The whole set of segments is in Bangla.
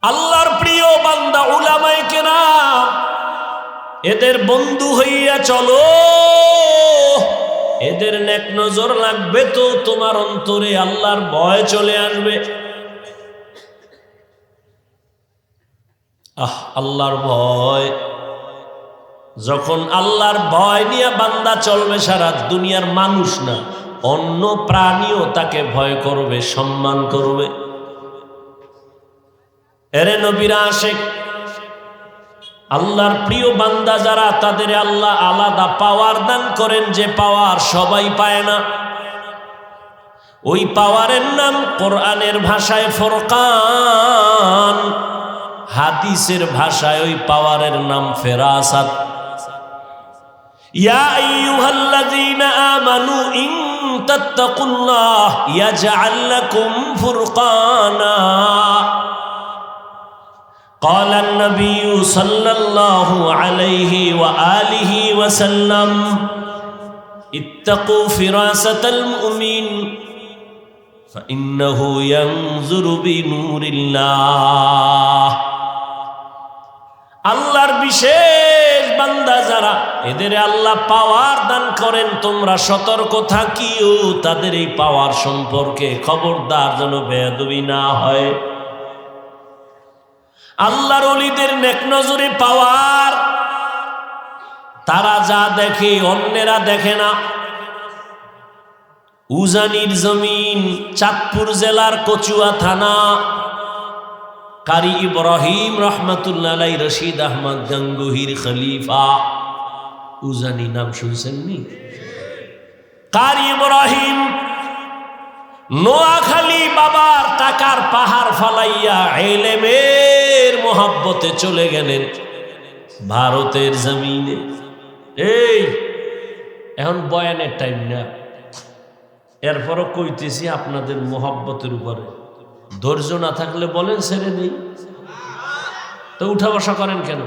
আল্লাহর প্রিয় বান্দা উলামায়ে কেরাম, এদের বন্ধু হইয়া চলো। এদের নেক নজর লাগবে তো তোমার অন্তরে আল্লাহর ভয় চলে আসবে। আল্লাহর ভয়, যখন আল্লাহর ভয় নিয়ে বান্দা চলবে, সারা দুনিয়ার মানুষ না, অন্য প্রাণীও তাকে ভয় করবে, সম্মান করবে। এরে নবীরা আশিক, আল্লাহর প্রিয় বান্দা যারা, তাদের আল্লাহ আলাদা পাওয়ার দান করেন, যে পাওয়ার সবাই পায় না। ওই পাওয়ারের নাম কোরআনের ভাষায় ফুরকান, হাদিসের ভাষায় ওই পাওয়ারের নাম ফেরাসাত। ইয়া আইয়ুহাল্লাযীনা আমানু ইন তাত্তাকুল্লাহ ইয়াজআল লাকুম ফুরকানা। قال النبي صلى الله عليه وآله وسلم اتقوا فراسة المؤمن فإنه ينظر بنور الله। আল্লাহর বিশেষ বান্দা যারা, এদের আল্লাহ পাওয়ার দান করেন, তোমরা সতর্ক থাকিও তাদের এই পাওয়ার সম্পর্কে, খবরদার যেন বেয়াদবি না হয়। আল্লাহর ওলিদের নেক নজরে পাওয়ার, তারা যা দেখে অন্যেরা দেখে না। উজানির জমিন, চাঁদপুর জেলার কচুয়া থানা, কারি ইব্রাহিম রহমাতুল্লাহ আলাইহি, রশিদ আহমদ গঙ্গুহির খলিফা। উজানি নাম শুনছেন নি? কারি ইব্রাহিম নোয়াখালী বাবার টাকার পাহাড় ফালাইয়া ইলমের মোহাব্বতে চলে গেলেন ভারতের জমিনে। এই এখন বয়ানের টাইম না, এরপরও কইতেছি আপনাদের মোহাব্বতের উপরে। ধৈর্য না থাকলে বলেন ছেড়ে নেই, তো উঠা বসা করেন কেন?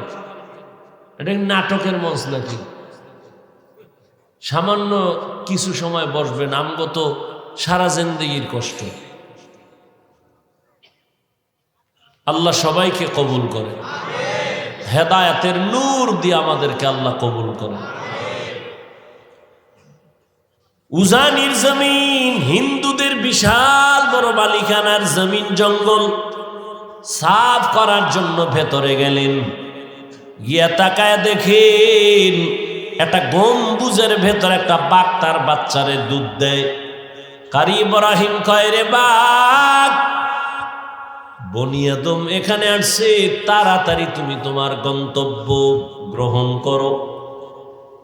এটা নাটকের মঞ্চ নাকি? সামান্য কিছু সময় বসবেন, আমগো তো সারা জিন্দেগির কষ্ট। আল্লাহ সবাইকে কবুল করে, হেদায়েতের নূর দিয়ে আমাদেরকে আল্লাহ কবুল করে। উজানির জমিন হিন্দুদের বিশাল বড় মালিকানার জমিন, জঙ্গল সাফ করার জন্য ভেতরে গেলেন। গিয়া তাকায় দেখেন একটা গম্বুজের ভেতর একটা বাঘ তার বাচ্চারে দুধ দেয়। কারি ইব্রাহিম কয়, রে বাঘ, বনি আদম এখানে আসছে, তাড়াতাড়ি তুমি তোমার গন্তব্য গ্রহণ করো।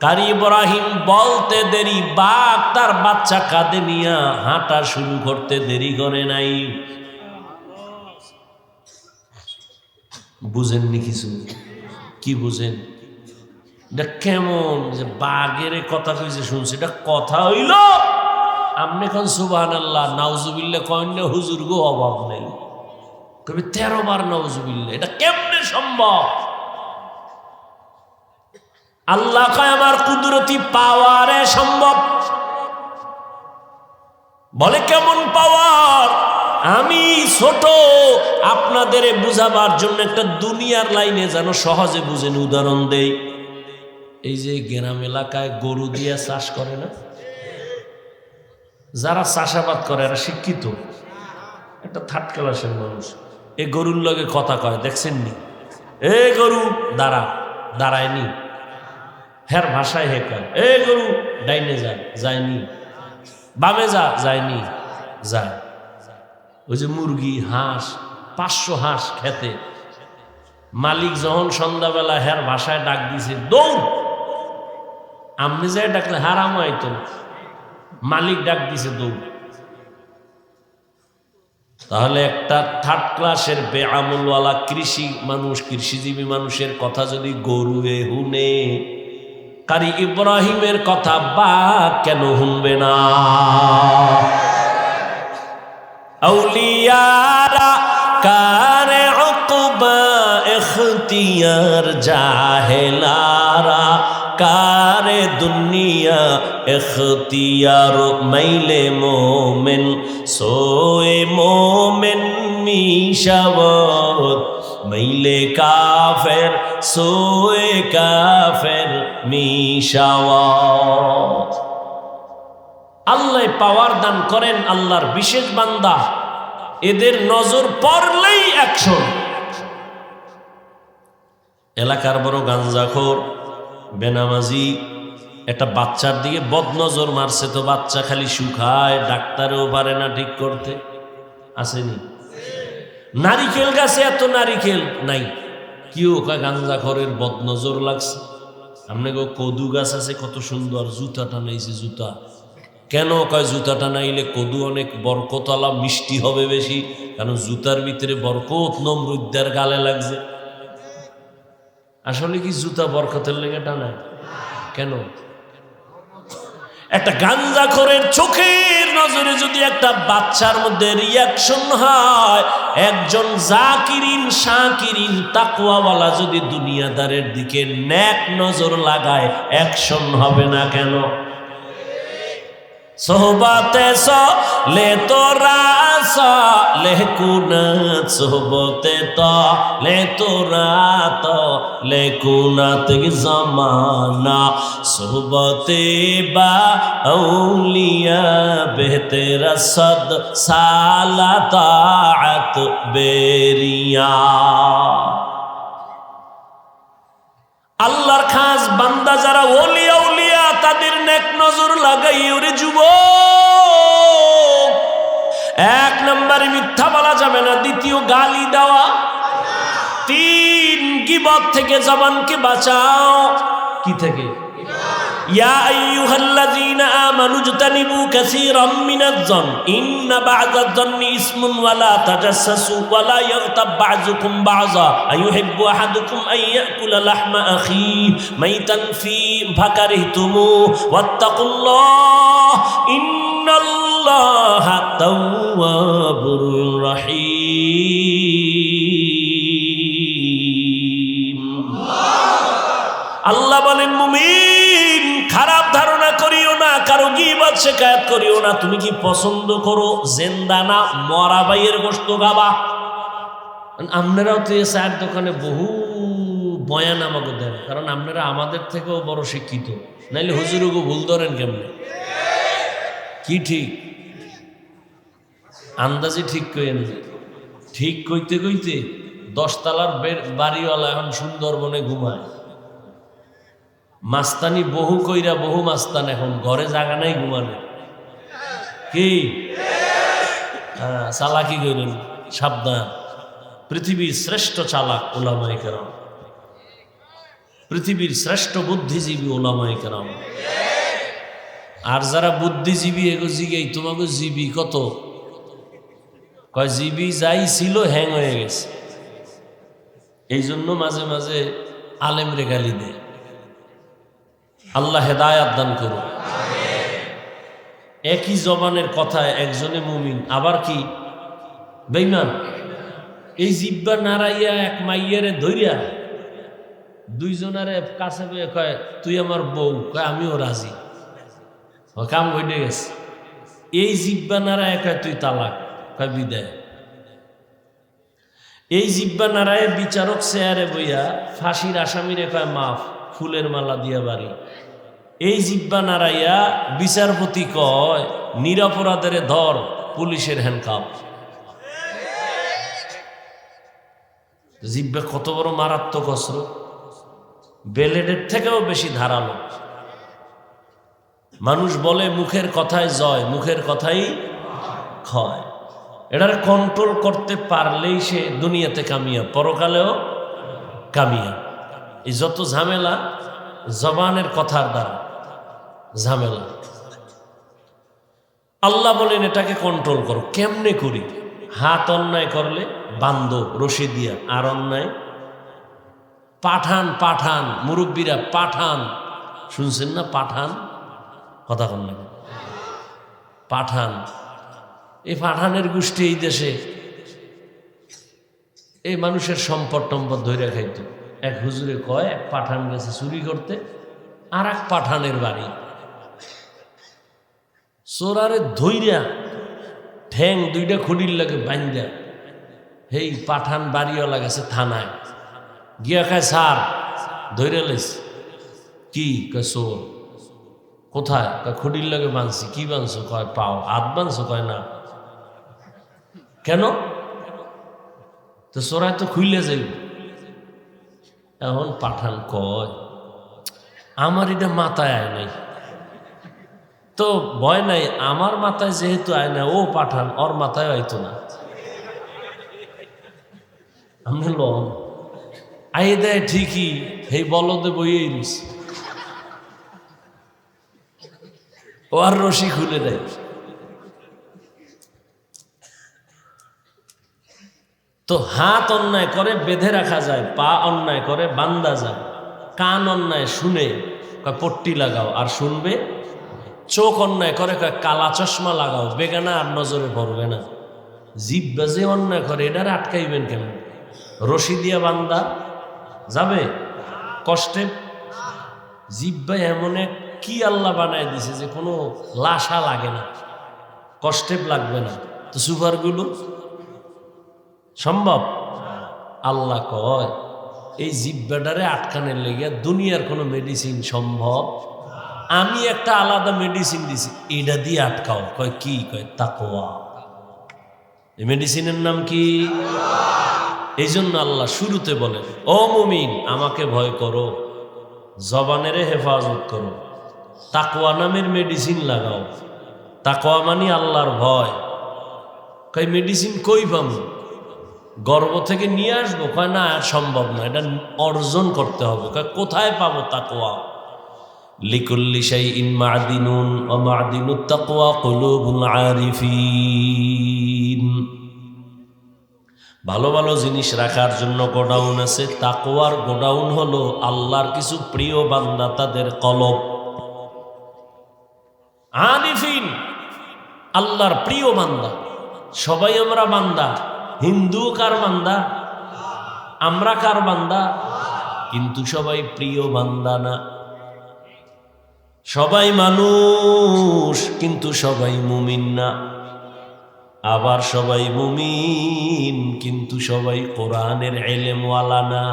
কারি ইব্রাহিম বলতে দেরি, বাঘ তার বাচ্চা কাঁধে নিয়া হাঁটা শুরু করতে দেরি করে নাই। বুঝেননি কিছু? কি বুঝেন? এটা কেমন যে বাঘের কথা কইছে শুনছি, এটা কথা হইল? আপনি এখন সুবহানাল্লাহ নাউজুবিল্লাহ কইন না, হুজুর গো অভাব নেই, কবি 13 বার নাউজুবিল্লাহ। এটা কেমনে সম্ভব? আল্লাহ কয় আমার কুদরতি পাওয়ারে সম্ভব। বলে কেমন পাওয়ার? আমি ছোট, আপনাদের বুঝাবার জন্য একটা দুনিয়ার লাইনে যেন সহজে বুঝেন উদাহরণ দেই। এই যে গ্রাম এলাকায় গরু দিয়ে চাষ করে না, যারা চাষাবাদ করে এরা শিক্ষিত, একটা থার্ড ক্লাসের মানুষ। এই গরুর লগে কথা কয়, দেখছেন নি? এ গরু দাঁড়া, দাঁড়ায়নি, হের ভাষায় হে কয়, এ গরু ডাইনে যা, যায়নি, বামে যা, যায়নি, যায়। ওই যে মুরগি, হাঁস, 500 হাঁস খেতে, মালিক যখন সন্ধ্যাবেলা হের ভাষায় ডাক দিছে, দৌড়। আপনি যাই ডাকলে হারাম হয়তো, মালিক ডাক দিছে দৌড়। তাহলে একটা থার্ড ক্লাসের বেআমলওয়ালা কৃষি মানুষ, কৃষিজীবী মানুষের কথা যদি গরু হুনে, কারি ইব্রাহিমের কথা বাঘ কেন শুনবে না? আউলিয়ারা কারে উকবা ইখতিয়ার, জাহেলারা কারে দুনিয়া ইখতিয়ার। মাইলে মোমেন সোয়ে মোমেন মিশাওয়াত, মাইলে কাফের সোয়ে কাফের মিশাওয়াত। আল্লাহ পাওয়ার দান করেন, আল্লাহর বিশেষ বান্দা, এদের নজর পড়লেই অ্যাকশন। এলাকার বড় গাঞ্জাখোর বেনামাজি একটা বাচ্চার দিকে বদনজর মারছে, তো বাচ্চা খালি শুকায়, ডাক্তারও পারে না ঠিক করতে। আসেনি? নারিকেল গাছে এত নারিকেল নাই, কেউ কয় গাঞ্জাখোরের বদনজর লাগছে। আপনি কদু গাছ আছে কত সুন্দর, জুতাটা নাইছে জুতা। কেন কয় জুতাটা নাইলে কদু অনেক বরকতওয়ালা মিষ্টি হবে বেশি, কারণ জুতার ভিতরে বরকত নমরুদ্দার গালে লাগছে। আসলে কি জুতা বরকতের লেগে টানায়? কেন? একটা গাঞ্জাখোরের চোখের নজরে যদি একটা বাচ্চার মধ্যে রিয়াকশন হয়, একজন জাকিরিন শাকিরিন তাকওয়াওয়ালা যদি দুনিয়াদারের দিকে নেক নজর লাগায়, অ্যাকশন হবে না কেন? সোহবতে লে তোরা লে কুনাত, সোহবতে লে তোরা লে কুনাত জমানা, সোহবতে বা আউলিয়া বেহতেরা সদ সালাতাত বেরিয়া। আল্লাহর খাস বান্দা যারা ওলিয়া উলিয়া, তাদের নেক নজর লাগাই। ওরে যুবক, এক নম্বরে মিথ্যা বলা যাবে না, দ্বিতীয় গালি দেওয়া, তিন গীবত থেকে জবানকে বাঁচাও। কি থেকে? ইয়া আইয়ুহাল্লাযীনা আমানু ইজতানিবু কাসীরাম মিনাজ-যন ইন্না বা'দাজ-যন্নি ইসমুন ওয়া লা তাজাসসাসু ওয়া লা ইয়াগতাব বা'যুকুম বা'যা আইয়ুহিব্বু আহাদুকুম আন ইয়াকুলা লাহমা আখিহি মাইতান ফাকারিহতুমু ওয়াত্তাকুল্লাহ ইন্নাল্লাহা তাওয়াবুর রাহিম। আল্লাহ বলেন, মুমিন খারাপ ধারণা করিও না, কারো গীবত শিকায়াত করিও না। তুমি কি পছন্দ করো জিন্দা না মরা ভাইয়ের গোশত খাবা? আপনারাও তো এই চায়ের দোকানে বহু বয়ান আমাকে দেন, কারণ আপনারা আমাদের থেকেও বড় শিক্ষিত, নাইলে হুজুরকে ভুল ধরেন কেমনে? কি ঠিক? আন্দাজে ঠিক কইেন। ঠিক কইতে কইতে 10 তলার বাড়িওয়ালা এখন সুন্দরবনে ঘুমায়। মাস্তানি বহু কইরা বহু মাস্তান এখন ঘরে জায়গা নাই ঘুমানে। কি চালাকি কইলেন? সাবধান। পৃথিবীর শ্রেষ্ঠ চালাক উলামায়ে কেরাম, পৃথিবীর শ্রেষ্ঠ বুদ্ধিজীবী উলামায়ে কেরাম। আর যারা বুদ্ধিজীবী এগো জিগাই, তোমাকে জীবী কত? কয় জীবী যাই ছিল হ্যাং হয়ে গেছে। এই জন্য মাঝে মাঝে আলেমরে গালি দেয়। আল্লাহ হেদায়াত দান করুন। একই জবানের কথায় একজনে মুমিন, আবার কি বেঈমান। এই জিব্বা নাড়াইয়া এক মাইয়ারে ধইরা দুইজনারে কাছে পেয়ে কয়, তুই আমার বউ। কয়, আমিও রাজি। কাম হইতে গেছে। এই জিব্বা নাড়ায় কয়, তুই তালাক। কয়, বিদায়। এই জিব্বা নাড়ায় বিচারক চেয়ারে বইয়া ফাঁসির আসামিরে কয়, মাফ, ফুলের মালা দিয়া বাড়ি। এই জিব্বা নাড়াইয়া বিচারপতি কয়, নিরপরাধের ধর, পুলিশের হ্যান্ডকাপ। জিব্বা কত বড় মারাত্মক অস্ত্র, ব্লেডের থেকেও বেশি ধারালো। মানুষ বলে মুখের কথায় জয়, মুখের কথাই ক্ষয়। এটার কন্ট্রোল করতে পারলেই সে দুনিয়াতে কামিয়া, পরকালেও কামিয়া। এই যত ঝামেলা জবানের কথার দ্বারা ঝামেলা। আল্লাহ বলেন এটাকে কন্ট্রোল করো। কেমনে করি? হাত অন্যায় করলে বান্ধব রশি দিয়া, আর অন্যায় পাঠান। পাঠান মুরব্বীরা পাঠান, শুনছেন না? পাঠান কথা কন না, পাঠান। এই পাঠানের গোষ্ঠী এই দেশে এই মানুষের সম্পদ টম্পদ ধরে খাইতো। এক হুজুরে কয়, এক পাঠান গেছে চুরি করতে আর এক পাঠানের বাড়ি। চোরারে ধইরা ঠ্যাং দুইটা খুঁড়ির লাগে বান্ধা এই পাঠান বাড়িওয়ালা গেছে থানায় গিয়া খায় স্যার ধৈর্য লাইস কি কয় চোর কোথায় কয় খুঁটির লাগে বাঁধছি কি বাঁধছো কয় পাও হাত বাঁধছো কয় না কেন তো চোরায় তো খুইলে যাইব এখন পাঠান কয় আমার এটা মাথায় আয় নাই তো ভয় নাই আমার মাথায় যেহেতু আয় না ও পাঠান ওর মাথায় আইতো না আমি লন আই দেয় ঠিকই এই বলদে বইয়েই রয়েছে ও আর রশি খুলে দেয় তো হাত অন্যায় করে বেঁধে রাখা যায় পা অন্যায় করে বান্দা যায় কান অন্যায় শুনে কয় পট্টি লাগাও আর শুনবে চোখ অন্যায় করে কয় কালা চশমা লাগাও বেগানা আর নজরে পড়বে না জিহ্বা যে অন্যায় করে এটারে আটকাইবেন কেন রশি দিয়া বান্দা যাবে কষ্টে জিহ্বা এমন এক কি আল্লাহ বানায় দিছে যে কোনো লাশা লাগে না কষ্টে লাগবে না তো সুপারগুলো সম্ভব আল্লাহ কয় এই জিহ্বাটারে আটকানের লেগে দুনিয়ার কোনো মেডিসিন সম্ভব আমি একটা আলাদা মেডিসিন দিছি এটা দিয়ে আটকাও কয় কি কয় তাকওয়া এই মেডিসিনের নাম কি এই জন্য আল্লাহ শুরুতে বলেন ও মুমিন আমাকে ভয় করো জবানের হেফাজত করো তাকওয়া নামের মেডিসিন লাগাও তাকওয়া মানে আল্লাহর ভয় কয় মেডিসিন কই পাবো গর্ব থেকে নিয়ে আসবো কয় না সম্ভব না এটা অর্জন করতে হবে কয় কোথায় পাবো তাকওয়া লিকুল্লি শাইইন মা'দিনুন ওয়া মা'দিনুত তাকওয়া কুলুবুল আরিফিন ভালো ভালো জিনিস রাখার জন্য গোডাউন আছে তাকওয়ার গোডাউন হলো আল্লাহর কিছু প্রিয় বান্দা তাদের কলব আরিফিন আল্লাহর প্রিয় বান্দা সবাই আমরা বান্দা হিন্দু কার বান্দা আমরা কার বান্দা কিন্তু সবাই প্রিয় বান্দা না সবাই মানুষ কিন্তু সবাই মুমিন না আবার সবাই মুমিন কিন্তু সবাই কোরআনের ইলমওয়ালা না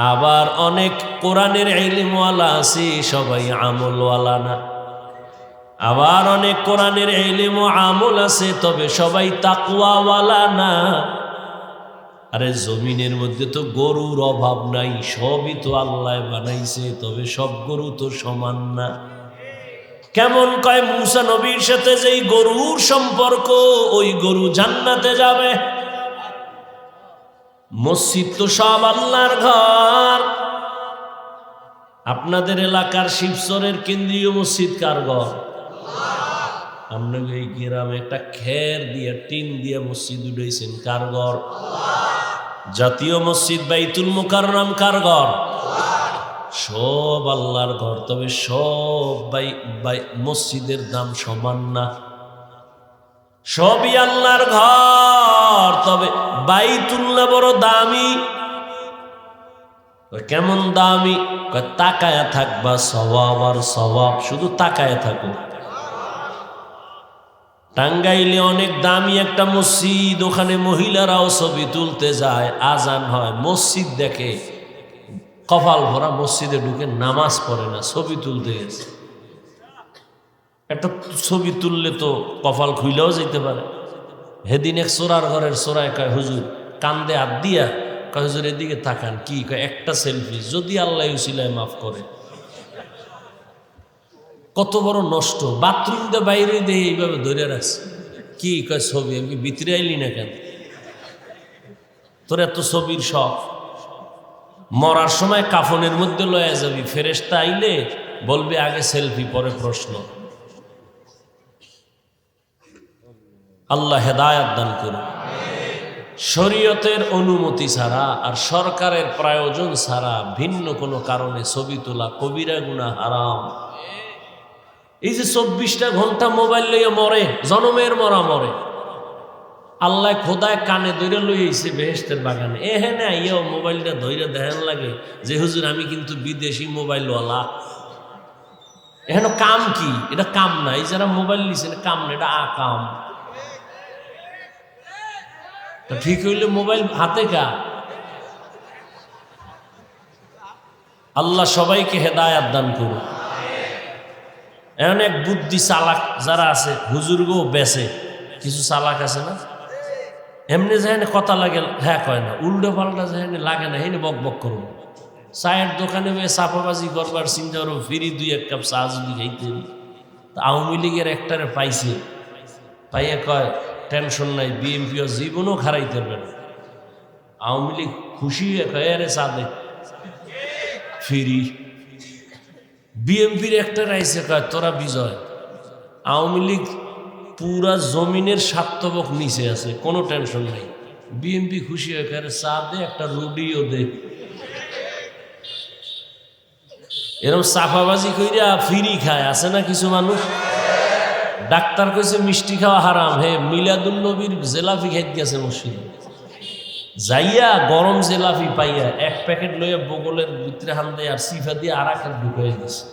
আবার অনেক কোরআনের ইলমওয়ালা আছে সবাই আমলওয়ালা না আবার অনেক কোরআনের ইলম ও আমল আছে তবে সবাই তাকওয়াওয়ালা না আরে জমিনের মধ্যে তো গরুর অভাব নাই সবই তো আল্লাহ বানাইছে তবে সব গরু তো সমান না কেমন কয় মুসা নবীর সাথে যেই গরুর সম্পর্ক ওই গরু জান্নাতে যাবে মসজিদ তো সব আল্লাহর ঘর আপনাদের এলাকার শিবচরের কেন্দ্রীয় মসজিদ কার ঘর আপনাকে এই গ্রামে একটা খের দিয়ে টিন দিয়ে মসজিদ উঠাইছেন কার ঘর জাতীয় মসজিদ বাইতুল মুকাররম কার ঘর সব আল্লাহর ঘর তবে সব মসজিদের দাম সমান না সবই আল্লাহর ঘর তবে বাইতুল্লাহ বড় দামি কেমন দামি তাকায়া থাকবা সওয়াব আর সওয়াব শুধু তাকায়া থাকো টাঙ্গাইলে অনেক দামি একটা মসজিদ ওখানে মহিলারাও ছবি তুলতে যায় আজান হয় মসজিদ দেখে কপাল ভরা মসজিদে ঢুকে নামাজ পড়ে না ছবি তুলতে গেছে একটা ছবি তুললে তো কপাল খুইলেও যেতে পারে হেদিন এক চোরার ঘরের চোরায় কয় হুজুর কান্দে হাত দিয়া কয় হুজুর এদিকে তাকান কি কয় একটা সেলফি যদি আল্লাহ উসিলায় মাফ করে কত বড় নষ্ট বাথরুম দিয়ে বাইরে দিয়ে এইভাবে ধরে রাখছে কি কয় ছবি আমি ভিতরে আইলি না কেন তোর এত ছবির শখ মরার সময় কাফনের মধ্যে লয়ে যাবি ফেরেশতা আইলে বলবে আগে সেলফি পরে প্রশ্ন আল্লাহ হেদায়েত দান করুন শরীয়তের অনুমতি ছাড়া আর সরকারের প্রয়োজন ছাড়া ভিন্ন কোনো কারণে ছবি তোলা কবিরা গুনাহ হারাম এই যে 24টা ঘন্টা মোবাইল লইয়া মরে জনমের মরা মরে আল্লাহ খোদায় কানে ধরে লইছে বেহেশতের বাগানে এখানে আইয়াও মোবাইলটা ধরে দেখান লাগে যে হুজুর আমি কিন্তু বিদেশি মোবাইলওয়ালা এখানে কাম কি এটা কাম না এই যারা মোবাইল নিছে কাম না এটা আকাম তো ঠিক হইলে মোবাইল হাতে কা। আল্লাহ সবাইকে হেদায়াত দান করুন। এমন এক বুদ্ধি চালাক যারা আছে, হুজুরগো বেছে কিছু চালাক আছে না, এমনি যায় না কথা লাগে, হ্যাঁ কয় না, উল্টো পাল্টা যায় না, লাগে না, হেনে বক বক করবো। চায়ের দোকানে চাপাবাজি করবার চিন্তা করবো, ফিরি 2-1 কাপ চা যদি খাইতে। আওয়ামী লীগের একটারে পাইছে, পাইয়া কয় টেনশন নাই, বিএনপিও জীবনও খারাইতে পারবে না। আওয়ামী লীগ খুশি হয়ে কয় আরে চা দে ফিরি। বিএনপির একটা রাইছে কয় তোরা বিজয়। আওয়ামী লীগ পুরা জমিনের স্বার্থবক নিচে আছে, কোনো টেনশন নাই। বিএনপি খুশি হয়ে কয় চা দে, একটা রুডিও দে। এরকম চাপাবাজি কইরা ফিরি খায় আছে না কিছু মানুষ। ডাক্তার কইছে মিষ্টি খাওয়া হারাম, হে মিলাদুল নবীর জেলাফি খাইতে গেছে মসজিদে, যাইয়া গরম জেলাফি পাইয়া 1 প্যাকেট লইয়া বগলের ভিতরে হান দেয় আর সিফা দিয়ে আর এক ঢুকাই দিছে।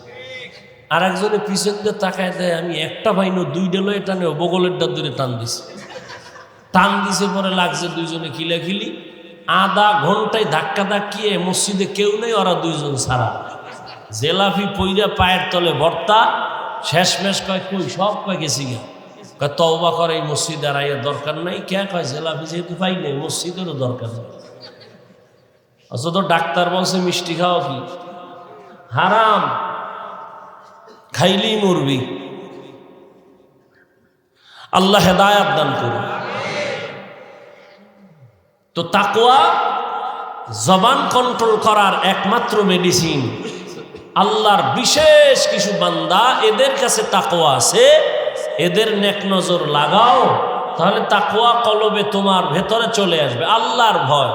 আর একজনে পিছন দিয়ে তাকায় দেয়, আমি একটা পাইনো 2টা লয়ে টানে বগলেরটা দূরে টান দিছে। টান দিছে পরে লাগছে দুইজনে খিলাখিলি, আধা ঘন্টায় ধাক্কা ধাক্কিয়ে মসজিদে কেউ নেই, ওরা 2জন ছাড়া। জেলাফি পইরা পায়ের তলে ভর্তা, শেষমেশ কয় কই সব কয় গেছি গা। কয় তওবা করে এই মসজিদে আর আইয়া দরকার নাই। কে কয় জেলাফি যেহেতু পাই নাই, মসজিদেরও দরকার নেই। অথচ তো ডাক্তার বলছে মিষ্টি খাওয়া কি হারাম, খাইলেই মরবি। আল্লাহ হেদায়াত দান করুন। তো তাকওয়া জবান কন্ট্রোল করার একমাত্র মেডিসিন। আল্লাহর বিশেষ কিছু বান্দা, এদের কাছে তাকওয়া আছে, এদের নেক নজর লাগাও, তাহলে তাকওয়া কলবে তোমার ভেতরে চলে আসবে। আল্লাহর ভয়,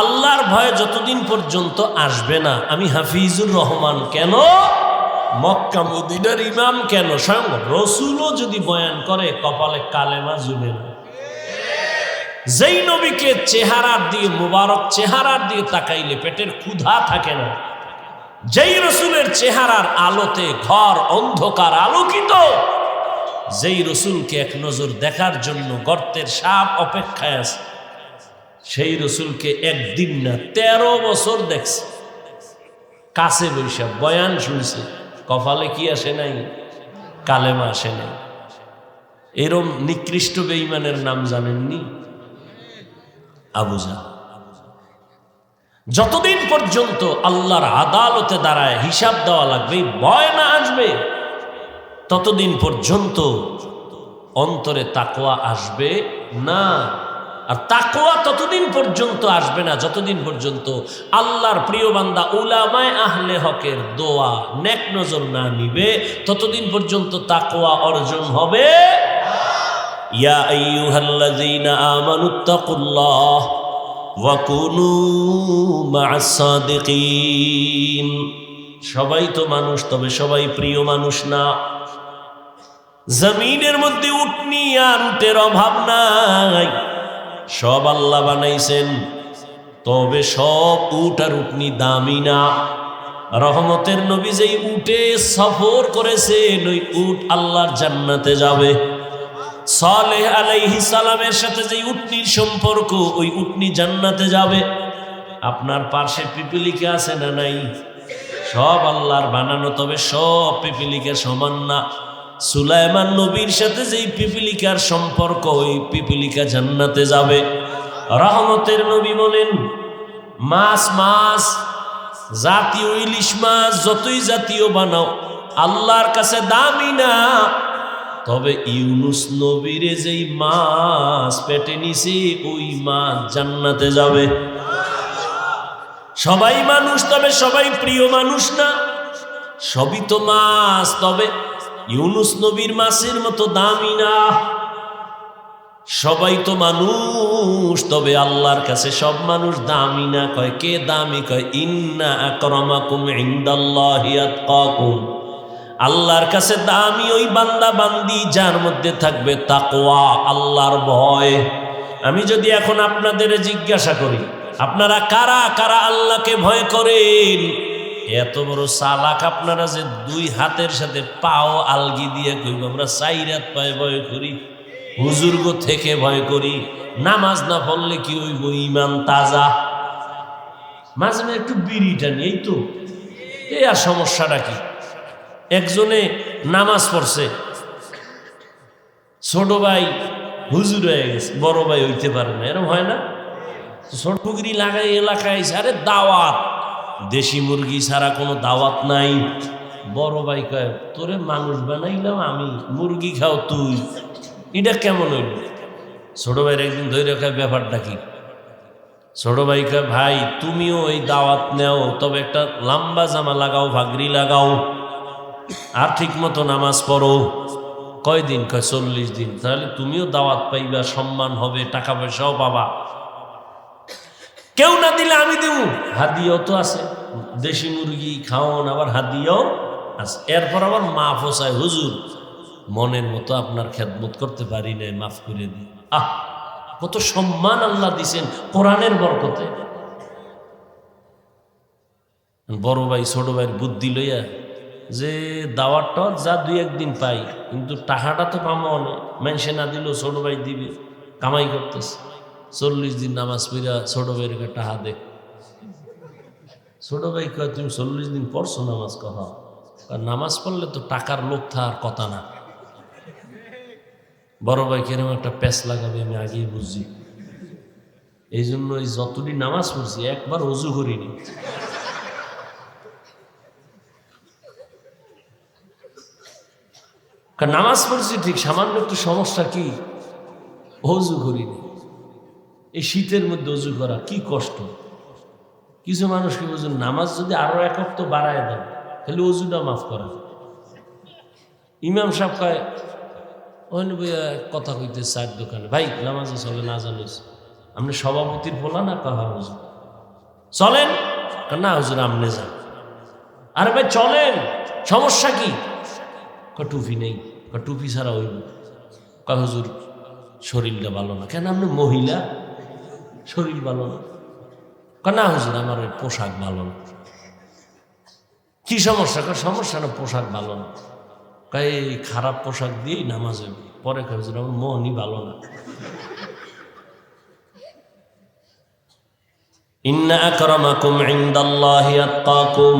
আল্লাহর ভয় যতদিন পর্যন্ত আসবে না, আমি হাফিজুর রহমান কেন, মক্কা মদিনার ইমাম কেন, স্বয়ং রসুলও যদি বয়ান করে কপালে কালেমা জুবে না। যেই নবীকে চেহারার দিয়ে, মুবারক চেহারার দিয়ে তাকাইলে পেটের ক্ষুধা থাকে না, যেই রসুলের চেহারার আলোতে ঘর অন্ধকার আলোকিত, যেই রসুলকে এক নজর দেখার জন্য গর্তের সাপ অপেক্ষায় আছে, সেই রসুলকে একদিন না 13 বছর দেখছে, কাছে বৈশা বয়ান শুনছে, কপালে কি আসে নাই, কালেমা আসে নাই। এরম নিকৃষ্ট বেঈমানের নাম জানেননি? আবু জাহল। যতদিন পর্যন্ত আল্লাহর আদালতে দাঁড়ায় হিসাব দেওয়া লাগবে, ভয় না আসবে, ততদিন পর্যন্ত অন্তরে তাকওয়া আসবে না। আর তাকওয়া ততদিন পর্যন্ত আসবে না যতদিন পর্যন্ত আল্লাহর প্রিয় বান্দা উলামায়ে আহলে হকের দোয়া নেক নজর না নিবে, ততদিন পর্যন্ত তাকওয়া অর্জন হবে। ইয়া আইয়ুহাল্লাযীনা আমানুত্তাকুল্লাহ ওয়া কুনু মা'আস সাদিকিন। সবাই তো মানুষ, তবে সবাই প্রিয় মানুষ না। জমিনের মধ্যে উটনি আর উটের অভাব নাই, সব আল্লাহ বানাইছেন, তবে সব উট আর উটনি দামি না। রহমতের নবী যেই উটে সফর করেছেন, ওই উট আল্লাহর জান্নাতে যাবে। সালেহ আলাইহিস সালামের সাথে যেই উটনির সম্পর্ক, ওই উটনি জান্নাতে যাবে। আপনার পাশে পিপিলিকা আছে না নাই? সব আল্লাহর বানানো, তবে সব পিপিলিকা সমান না। সুলাইমান নবীর সাথে যেই পিপিলিকার সম্পর্ক, ওই পিপিলিকা জান্নাতে যাবে। রহমতের নবী বলেন, মাছ জাতীয় ইলিশ মাছ যতই জাতীয় বানাও আল্লাহর কাছে দামি না, তবে ইউনুস নবীরে যেই মাছ পেটে নিছে, ওই মাছ জান্নাতে যাবে। সবাই মানুষ, তবে সবাই প্রিয় মানুষ না। সবই তো মাছ, তবে ইউনুস নবীর মাছের মতো দামি না। সবাই তো মানুষ, তবে আল্লাহর কাছে সব মানুষ দামি না। কয় কে দামি? কয় ইন্না আকরামাকুম ইনদাল্লাহি আতকাকুম। আল্লাহর কাছে দামি ওই বান্দা বান্দি যার মধ্যে থাকবে তাকওয়া, আল্লাহর ভয়। আমি যদি এখন আপনাদের জিজ্ঞাসা করি, আপনারা কারা কারা আল্লাহকে ভয় করেন? এত বড় চালাক আপনারা যে 2 হাতের সাথে পাও আলগি দিয়ে কইব আমরা 4 হাত পায়ে ভয় করি। হুজুর্গ থেকে ভয় করি। নামাজ না পড়লে কি হইব? ইমান তাজা। মাঝে মাঝে একটু বিড়িটা নেই তো, এই আর সমস্যাটা কি? একজনে নামাজ পড়ছে, ছোট ভাই হুজুর হয়ে গেছে, বড় ভাই হইতে পারে না, এরকম হয় না? ছোট পুকুরি লাগাই এলাকায়, আরে দাওয়াত, দেশি মুরগি ছাড়া কোনো দাওয়াত নাই। বড় ভাই কয়, তোরে মানুষ বানাইলাম আমি, মুরগি খাও তুই, এটা কেমন হইল? ছোট ভাইয়ের একদিন ধরে কয়, ব্যাপারটা কি? ছোট ভাই কয়, ভাই তুমিও ওই দাওয়াত নেও, তবে একটা লম্বা জামা লাগাও, ভাগরি লাগাও, আর ঠিক মতো নামাজ পড়ো। কয়দিন? কয় 40 দিন। তাহলে তুমিও দাওয়াত পাইবা, সম্মান হবে, টাকা পয়সাও পাবা। কেউ না দিলে আমি দেব, হাদিয়াও তো আছে, দেশি মুরগি খাওন, আবার হাদিয়াও আছে। এরপর আবার মাফ চায়, হুজুর মনের মতো আপনার খেদমত করতে পারি নাই, মাফ করে দিই। আহ, কত সম্মান আল্লাহ দিছেন কোরআনের বরকতে। বড় ভাই ছোট ভাইয়ের বুদ্ধি লইয়া যে দাওয়াতটা যা 2-1 দিন পাই, কিন্তু টাকাটা তো পাবো অনেক, মানুষে না দিলেও ছোট ভাই দিবে, কামাই করতেছে। 40 দিন নামাজ পড়া ছোট ভাইয়ের টাকা দেখ। ছোট ভাই কয়, তুমি 40 দিন পড়ছো নামাজ? কহা, নামাজ পড়লে তো টাকার লোভ থাকার কথা না। বড় ভাই কেরম একটা প্যাচ লাগাবে আমি আগেই বুঝছি। এই জন্য এই যতদিন নামাজ পড়ছি একবার অজু করিনি। নামাজ পড়ছি ঠিক, সামান্য একটু সমস্যা কি, অজু করিনি। এই শীতের মধ্যে অজু করা কি কষ্ট। কিছু মানুষকে বুঝুন, নামাজ যদি আরো 1 হপ্তাহ বাড়ায় দেন তাহলে অজুটা মাফ করা। ইমাম সাহেব কয়, ওখানে বইয়া কথা কইতে চার দোকানে, ভাই নামাজে চলে না জানিস, আপনি সভাপতির বলা না? কাহা হুজুর চলেন? না হুজুর আপনি যান। আরে ভাই চলেন, সমস্যা কি? টুপি নেই। টুপি ছাড়া হইব। কয় হুজুর শরীরটা ভালো না। কেন আপনি মহিলা, শরীর ভালো না? না হুজুর আমার ওই পোশাক ভালো না। কি সমস্যা? সমস্যা না, পোশাক ভালো না। কয় খারাপ পোশাক দিয়েই নামাজ পরে কয় হুজুর আমার মনই ভালো না। ইন্না আকরামাকুম ইনদাল্লাহি আতকাকুম,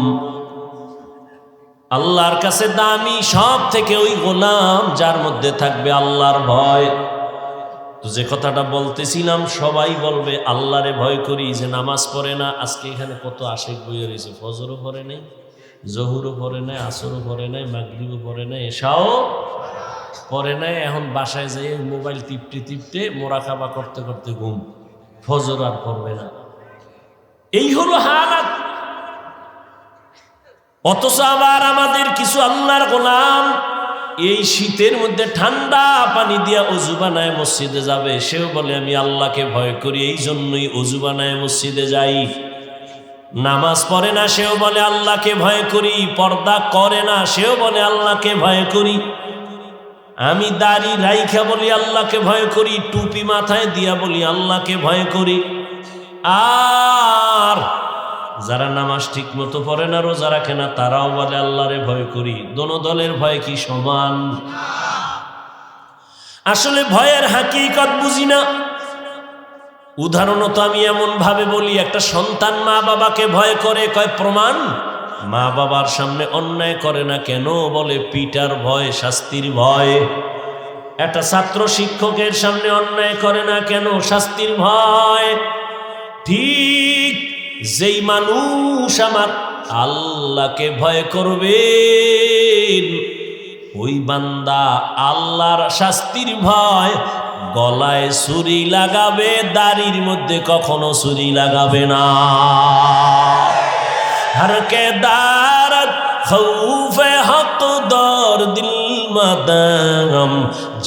আল্লাহর কাছে দামি সব থেকে ওই গোলাম যার মধ্যে থাকবে আল্লাহর ভয়। তো যে কথাটা বলতেছিলাম, সবাই বলবে আল্লাহরে ভয় করি, যে নামাজ পড়ে না। আজকে এখানে কত আশেক বইয়ে রয়েছে, ফজরও পড়ে নাই, জহুরও পড়ে নাই, আসরও পড়ে নাই, মাগরিবও পড়ে নাই, এশাও পড়ে নাই। এখন বাসায় যেয়ে মোবাইল টিপতে টিপতে মোরাকাবা করতে করতে ঘুম, ফজর আর পড়বে না। এই হলো হালাত। অথচ আবার আমাদের কিছু আল্লাহর গোলাম এই শীতের মধ্যে ঠান্ডা পানি দিয়া অজু বানায় মসজিদে যাবে, সেও বলে আমি আল্লাহকে ভয় করি, এই জন্যই অজু বানায় মসজিদে যাই। নামাজ পড়ে না, সেও বলে আল্লাহকে ভয় করি। পর্দা করে না, সেও বলে আল্লাহকে ভয় করি। আমি দাড়ি রাইখা বলি আল্লাহকে ভয় করি, টুপি মাথায় দিয়া বলি আল্লাহকে ভয় করি। আর যারা নামাজ ঠিক মতো পড়ে না, রোজা রাখে না, তারাও বলে আল্লাহরে ভয় করি। দোনো দলের ভয় কি সমান? আসলে ভয়ের হাকিকত বুঝি না। উদাহরণত আমি এমন ভাবে বলি, একটা সন্তান মা বাবাকে ভয় করে, কয় প্রমাণ? মা বাবার সামনে অন্যায় করে না কেন? বলে পিটার ভয়, শাস্তির ভয়। একটা ছাত্র শিক্ষকের সামনে অন্যায় করে না কেন? শাস্তির ভয়। ঠিক যেই মানুষ আমার আল্লাহকে ভয় করবে, ওই বান্দা আল্লাহর শাস্তির ভয় গলায় ছুরি লাগাবে, দাড়ির মধ্যে কখনো ছুরি লাগাবে না। हर के दारत खौफे हक दौर दिल मदम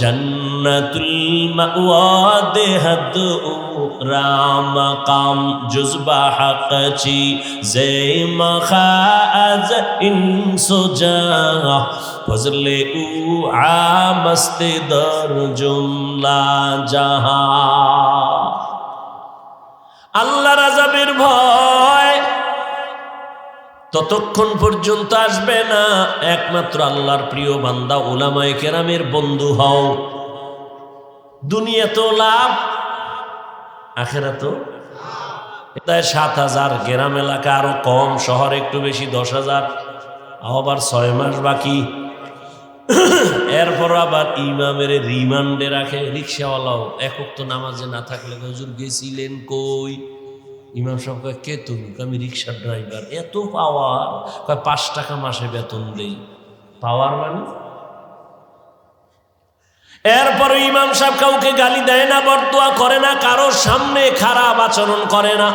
जन्नतुल मअवा देहद राम काम जुज़बा हक ची जे मखाज इंसुजा फजले उ आमस्ते दर जुमला जहां। আল্লাহর আযাবের ভয় ততক্ষণ পর্যন্ত আসবে না, একমাত্র আল্লাহর প্রিয় বান্দা উলামায়ে কেরামের বন্ধু হও। দুনিয়া তো লাভ, আখেরা তো 7,000, গ্রাম এলাকা আরো কম, শহর একটু বেশি 10,000, আবার 6 মাস বাকি। এরপর আবার ইমামের রিমান্ডে রাখে। রিক্সাওয়ালাও একক তো নামাজে না থাকলে হুজুর গেছিলেন কই? ইমাম সাহেব কয় কে তুমি? আমি রিক্সার ড্রাইভার। এত পাওয়ার? কয় 5 টাকা মাসে বেতন দেই। পাওয়ার মানে? এরপরে ইমাম সাহেব কাউকে গালি দেয় না, বরদোয়া করে না, কারোর সামনে খারাপ আচরণ করে না,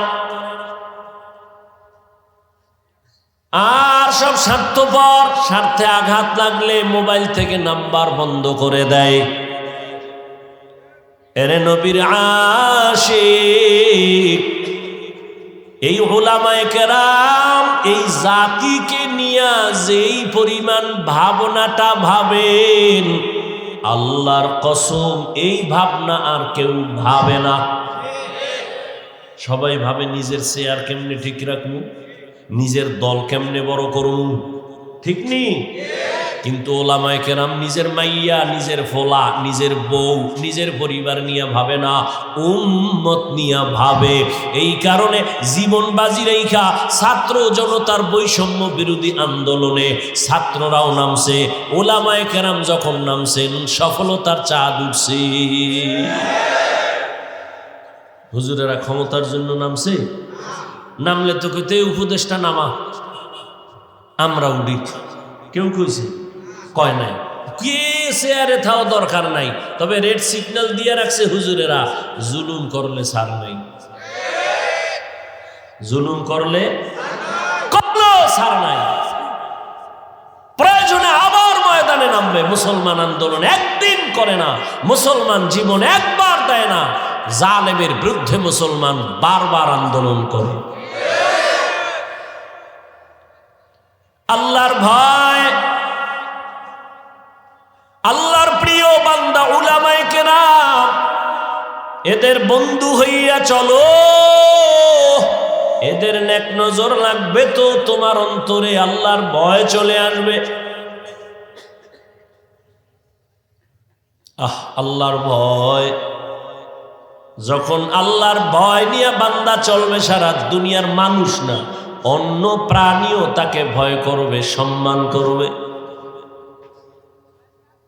আর সব স্বার্থপর। স্বার্থে আঘাত লাগলে মোবাইল থেকে নাম্বার বন্ধ করে দেয়। এরে নবীর আশিক, এই উলামায়ে কেরাম এই জাতিকে নিয়ে যেই পরিমাণ ভাবনাটা ভাবেন, আল্লাহর কসম এই ভাবনা আর কেউ ভাবে না। সবাই ভাবে নিজের চেয়ার কেমনে ঠিক রাখবো, নিজের দল কেমনে বড় করুন, ঠিক নি? কিন্তু ওলামায়ে কেরাম নিজের মাইয়া, নিজের ফোলা, নিজের বউ, নিজের পরিবার নিয়ে ভাবে না, উম্মত নিয়ে ভাবে। এই কারণে জীবন বাজি রেখা ছাত্র জনতার বৈষম্য বিরোধী আন্দোলনে ছাত্ররাও নামছে, ওলামায়ে কেরাম যখন নামছেন সফলতার চাঁদ উঠছে। হুজুরেরা ক্ষমতার জন্য নামছে? নামলে তো কইতে উপদেশটা নামা, আমরা উঠি। কেউ কইছে? কয় নাই। কে চেয়ারে থাও দরকার নাই, তবে রেড সিগন্যাল দিয়ে রাখছে হুজুরেরা, জুলুম করলে ছাড় নাই। জুলুম করলে ছাড় নাই। প্রয়োজনে আবার ময়দানে নামবে। মুসলমান আন্দোলন একদিন করে না, মুসলমান জীবন একবার দেয় না। জালেমের বিরুদ্ধে মুসলমান বারবার আন্দোলন করে। আল্লাহর ভয়, আল্লাহর প্রিয় বান্দা উলামায়ে কেরাম, এদের বন্ধু হইয়া চলো। এদের নেক নজর লাগবে তো তোমার অন্তরে আল্লাহর ভয় চলে আসবে। আল্লাহর ভয়, যখন আল্লাহর ভয় নিয়ে বান্দা চলবে, সারা দুনিয়ার মানুষ না অন্য প্রাণীও তাকে ভয় করবে, সম্মান করবে।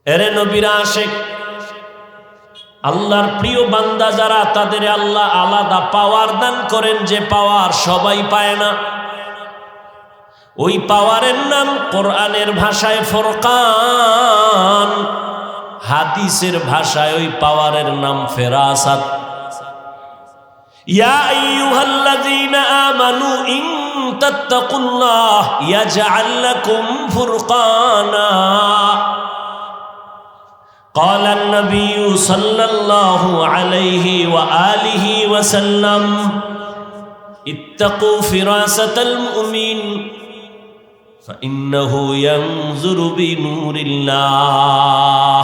এরে নবীর আশিক, আল্লাহর প্রিয় বান্দা যারা, তাদের আল্লাহ আলাদা পাওয়ার দান করেন, যে পাওয়ার সবাই পায় না। ওই পাওয়ারের নাম কোরআনের ভাষায় ফুরকান, হাদিসের ভাষায় ওই পাওয়ারের নাম ফেরাসাত। ইয়া আইয়ুহাল্লাযীনা আমানু ইন তাত্তাকুল্লাহ ইয়াজআল লাকুম ফুরকানা। قال النبي صلى الله عليه وآله وسلم اتقوا فراسة المؤمن فإنه ينظر بنور الله।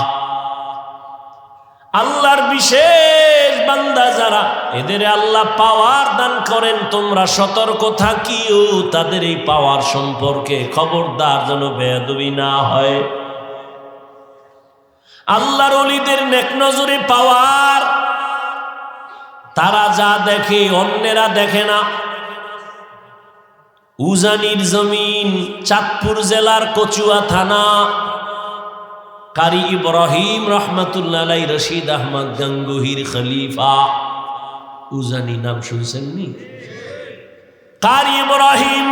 আল্লাহর বিশেষ বান্দা যারা, এদের আল্লাহ পাওয়ার দান করেন, তোমরা সতর্ক থাকিও তাদের এই পাওয়ার সম্পর্কে, খবরদার যেন বেয়াদবি না হয়। আল্লাহর ওলিদের নেক নজরে পাওয়ার, তারা যা দেখে অন্যেরা দেখে না। উজানির জমিন, চাঁদপুর জেলার কচুয়া থানা, কারি ইব্রাহিম রহমাতুল্লাহ আলাইহি, রশিদ আহমদ গাঙ্গুহির খলিফা। উজানি নাম শুনছেন নি? কারি ইব্রাহিম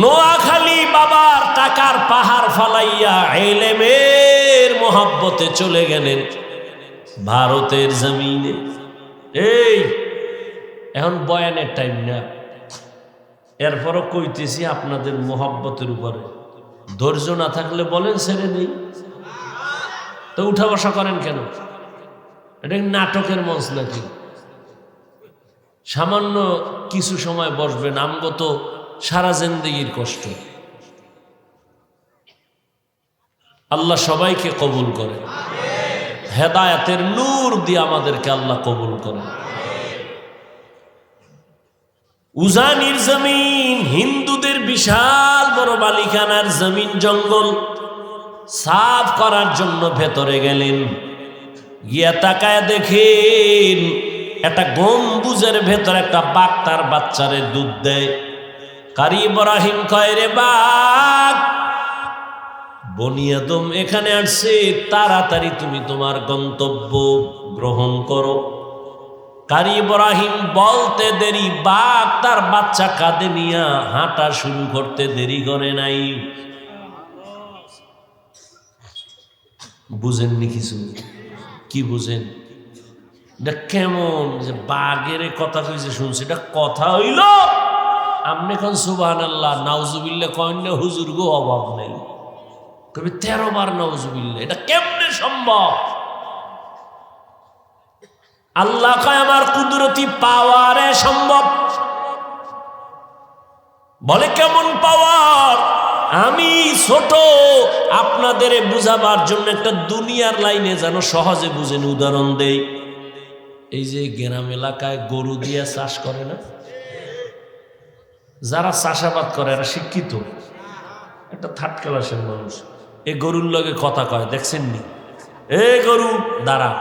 নোয়াখালী বাবার টাকার পাহাড় ফালাইয়া ইলমের মোহাব্বতে চলে গেলেন ভারতের জমিনে। এই এখন বয়ানের টাইম না, এরপরও কইতেছি আপনাদের মোহাব্বতের উপরে। ধৈর্য না থাকলে বলেন ছেড়ে দিই, তো উঠা বসা করেন কেন? এটা নাটকের মঞ্চ নাকি? সামান্য কিছু সময় বসবেন, আমগো তো সারা জিন্দেগির কষ্ট। আল্লাহ সবাইকে কবুল করে, হেদায়েতের নূর দিয়ে আমাদেরকে আল্লাহ কবুল করে। উজানির জমিন, হিন্দুদের বিশাল বড় মালিকানার জমিন, জঙ্গল সাফ করার জন্য ভেতরে গেলেন। গিয়া তাকায় দেখেন একটা গম্বুজের ভেতর একটা বাঘ তার বাচ্চারে দুধ দেয়। কারি ইব্রাহিম কয়, রে বাঘ, বনি আদম এখানে আসছে, তাড়াতাড়ি তুমি তোমার গন্তব্য গ্রহণ করো। কারি ইব্রাহিম বলতে দেরি, বাঘ তার বাচ্চা কাঁধে নিয়া হাঁটা শুরু করতে দেরি করে নাই। বুঝেননি কিছু? কি বুঝেন? এটা কেমন যে বাঘের কথা কইছে শুনছি, এটা কথা হইল? আপনি এখন সুবহানাল্লাহ নাউজুবিল্লাহ কইন না, হুজুর গো অভাব নেই, কবি 13 বার নাউজুবিল্লাহ। এটা কেমনে সম্ভব? আল্লাহ কয় আমার কুদরতি পাওয়ারে সম্ভব। বলে কেমন পাওয়ার? আমি ছোট, আপনাদের বুঝাবার জন্য একটা দুনিয়ার লাইনে যেন সহজে বুঝেন উদাহরণ দেই। এই যে গ্রাম এলাকায় গরু দিয়ে চাষ করে না, যারা চাষাবাদ করে এরা শিক্ষিত, একটা থার্ড ক্লাসের মানুষ। এই গরুর লগে কথা কয়, দেখছেন নি? এ গরু দাঁড়া,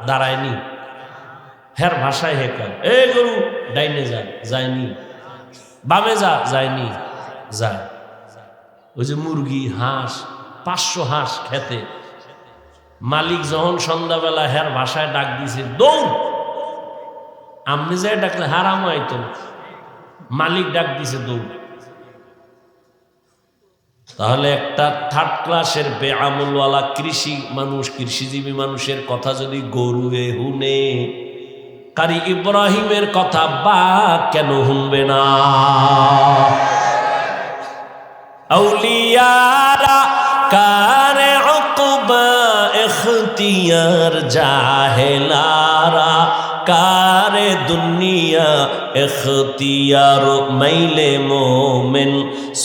দাঁড়ায়নি, হ্যার ভাষায় হে কয়, এ গরু ডাইনে যা, যায়নি, বামে যা, যায়নি, যায়। ওই যে মুরগি, হাঁস, 500 হাঁস খেতে, মালিক যখন সন্ধ্যাবেলা হ্যার ভাষায় ডাক দিছে, দৌড়। আপনি যাই ডাকলে হারাম হয়তো, মালিক ডাক দিছে দৌড়। তাহলে একটা থার্ড ক্লাসের বেআমলওয়ালা কৃষি মানুষ, কৃষিজীবী মানুষের কথা যদি গরু হুনে, কারি ইব্রাহিমের কথা বা কেন শুনবে না? আউলিয়ারা কারে উকবা ইখতিয়ার, জাহেলারা কারে দুনিয়া ইখতিয়ার। মাইলে মোমেন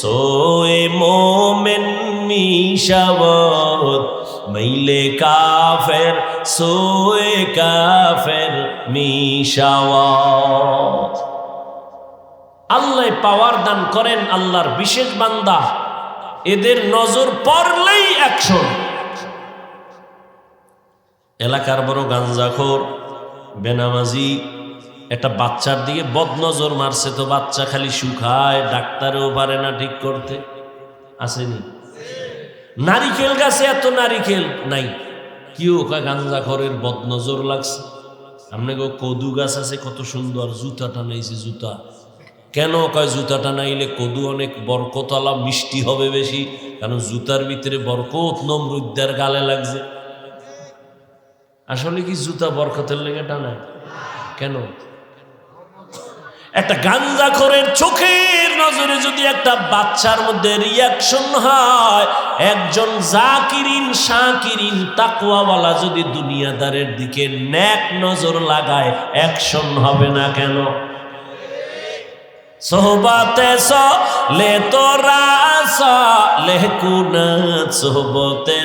সোয়ে মোমেন মিশাওয়াত, মাইলে কাফের সোয়ে কাফের মিশাওয়াত। আল্লাহ পাওয়ার দান করেন, আল্লাহর বিশেষ বান্দা, এদের নজর পড়লেই অ্যাকশন। এলাকার বড় গাঞ্জাখোর, বেনামাজি একটা বাচ্চার দিকে বদনজর মারছে, তো বাচ্চা খালি শুকায়, ডাক্তারও পারে না ঠিক করতে। আসেনি? নারিকেল গাছে এত নারিকেল নাই, কেউ কয় গাঞ্জাখোরের বদনজর লাগছে। আপনি কদু গাছ আছে কত সুন্দর, জুতা টানাইছে, জুতা কেন? কয় জুতা টানাইলে কদু অনেক বরকতওয়ালা, মিষ্টি হবে বেশি, কারণ জুতার ভিতরে বরকত নমরুদ্দার গালে লাগছে। আসলে কি জুতা বরকতের লেগে টানায়? কেন? একটা গাঞ্জাখোরের চোখের নজরে যদি একটা বাচ্চার মধ্যে রিয়াকশন হয়, একজন জাকিরিন শাকিরিন তাকওয়াওয়ালা যদি দুনিয়াদারের দিকে নেক নজর লাগায়, অ্যাকশন হবে না কেন? সোহবতে লে তোরা লে কুনাত, সোহবতে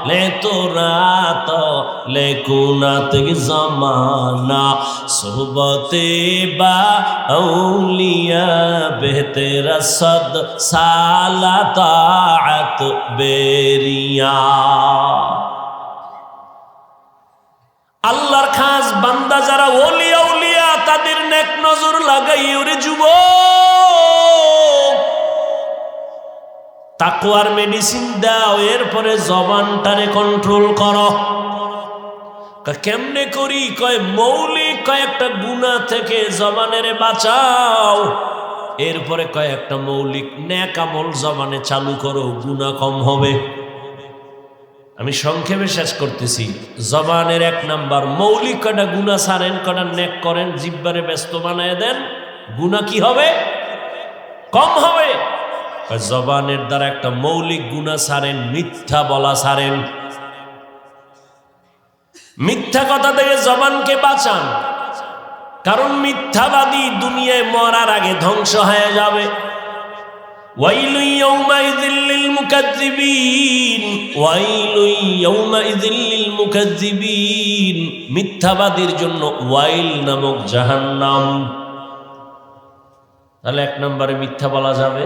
লে তোরা লে কুনাত জমানা, সোহবতে বা আউলিয়া বেহতেরা সদ সালা তাআত বেরিয়া। আল্লাহর খাস বান্দা যারা ওলি আউলিয়া, তাদের নেক নজর লাগাই, ওরে যুবক, তাকওয়ার মেডিসিন দাও, এরপরে জবানটারে কন্ট্রোল করো। কেমনে করি? কয় মৌলিক কয়েকটা গুনাহ থেকে জবানের বাঁচাও, এরপরে কয়েকটা মৌলিক নেক আমল জবানে চালু করো, গুনাহ কম হবে। আমি সংক্ষেপে শেষ করতেছি। জবানের 1 নাম্বার মৌলিক কটা গুনাহ ছাড়েন, কটা নেক করেন, জিহ্বারে ব্যস্ত বানায় দেন, গুনাহ কি হবে? কম হবে। জবানের দ্বারা একটা মৌলিক গুনাহ ছাড়েন, মিথ্যা বলা ছাড়েন। মিথ্যা কথা থেকে জবানকে বাঁচান, কারণ মিথ্যাবাদী দুনিয়ায় মরার আগে ধ্বংস হয়ে যাবে। ওয়াইলু ইয়াউমাইযিল লিল মুকাজ্জিবিন, ওয়াইলু ইয়াউমাইযিল লিল মুকাজ্জিবিন, মিথ্যাবাদীর জন্য ওয়াইল নামক জাহান্নাম। তাহলে 1 নম্বরে মিথ্যা বলা যাবে?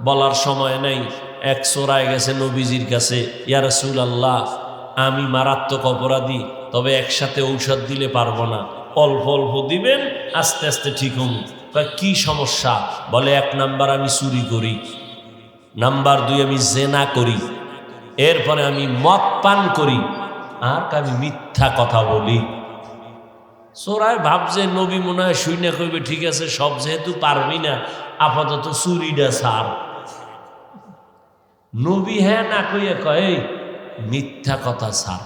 বলার সময় নেই। এক চোরায় গেছে নবীজির কাছে, ইয়া রাসূলুল্লাহ আমি মারাত্মক অপরাধী, তবে একসাথে ঔষধ দিলে পারবো না, অল্প অল্প দিবেন, আস্তে আস্তে ঠিক হন। কি সমস্যা? বলে 1 নাম্বার আমি চুরি করি, নাম্বার 2 আমি জেনা করি, এরপরে আমি মদ পান করি, আর আমি মিথ্যা কথা বলি। সোরায় ভাবছে নবী মনে হয় শুনে কইবে ঠিক আছে, সব যেহেতু পারবি না আপাতত চুরিটা ছাড়। নবী হ্যাঁ না কইয়া কয় মিথ্যা কথা ছাড়।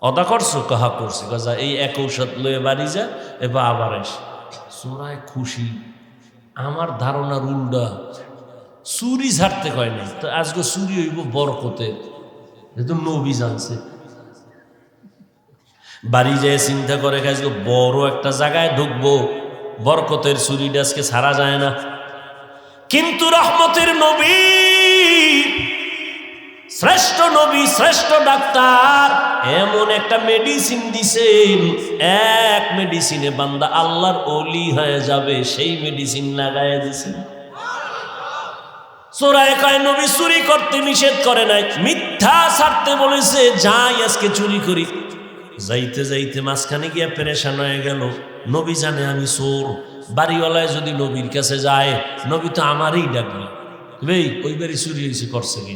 অদা করছো? কাহা করছি। কাজা এই এক ঔষধ লয়ে বাড়ি যা, এবার আবার এস। সোরায় খুশি। আমার ধারণার উল্টা, চুরি ছাড়তে কয় নাই, তো আজকে চুরি হইব বরকতের, যেহেতু নবী জানছে। বাড়ি যেয়ে চিন্তা করে আজকে বড় একটা জায়গায় ঢুকবো, বরকতের চুরিটা আজকে ছাড়া যায় না। কিন্তু রহমতের নবী, শ্রেষ্ঠ নবী, শ্রেষ্ঠ ডাক্তার এমন একটা মেডিসিন দিছেন, এক মেডিসিনে বান্দা আল্লাহর ওলি হয়ে যাবে, সেই মেডিসিন লাগায় দিছেন। চোরায় কয় নবী চুরি করতে নিষেধ করে নাই, মিথ্যা ছাড়তে বলেছে, যাই আজকে চুরি করি। যাইতে যাইতে মাঝখানে গিয়া পেরেশান হয়ে গেল। নবী জানে আমি চোর, বাড়িওয়ালায় যদি নবীর কাছে যায়, নবী তো আমারই ডাকবে, ভাই ওই বাড়ি চুরি হয়েছে, করছে কি?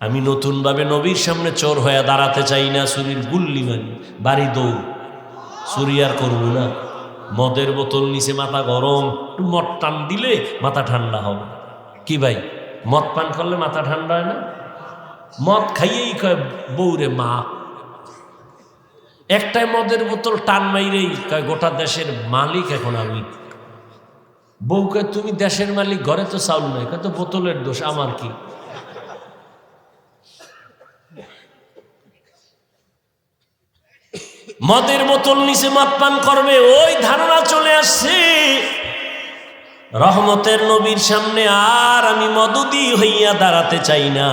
আমি নতুন ভাবে নবীর সামনে চোর হয়ে দাঁড়াতে চাই না, চুরির গুল্লি মানি, বাড়ি দৌড়, চুরি আর করবো না। মদের বোতল নিচে মাথা গরম, একটু মদ টান দিলে মাথা ঠান্ডা হবে। কি ভাই, মদ পান করলে মাথা ঠান্ডা হয় না? মদ খাইয়েই কয় বউরে মা। একটাই মদের বোতল টান মাইরেই কয় গোটা দেশের মালিক এখন আমি। বউকে তুমি দেশের মালিক, ঘরে তো চাউল নাই, কয় তো বোতলের দোষ, আমার কি? মদের বোতল নিচে মদ পান করবে, ওই ধারণা চলে আসছে। রহমতের নবীর সামনে আর আমি মদুদি হইয়া দাঁড়াতে চাই না।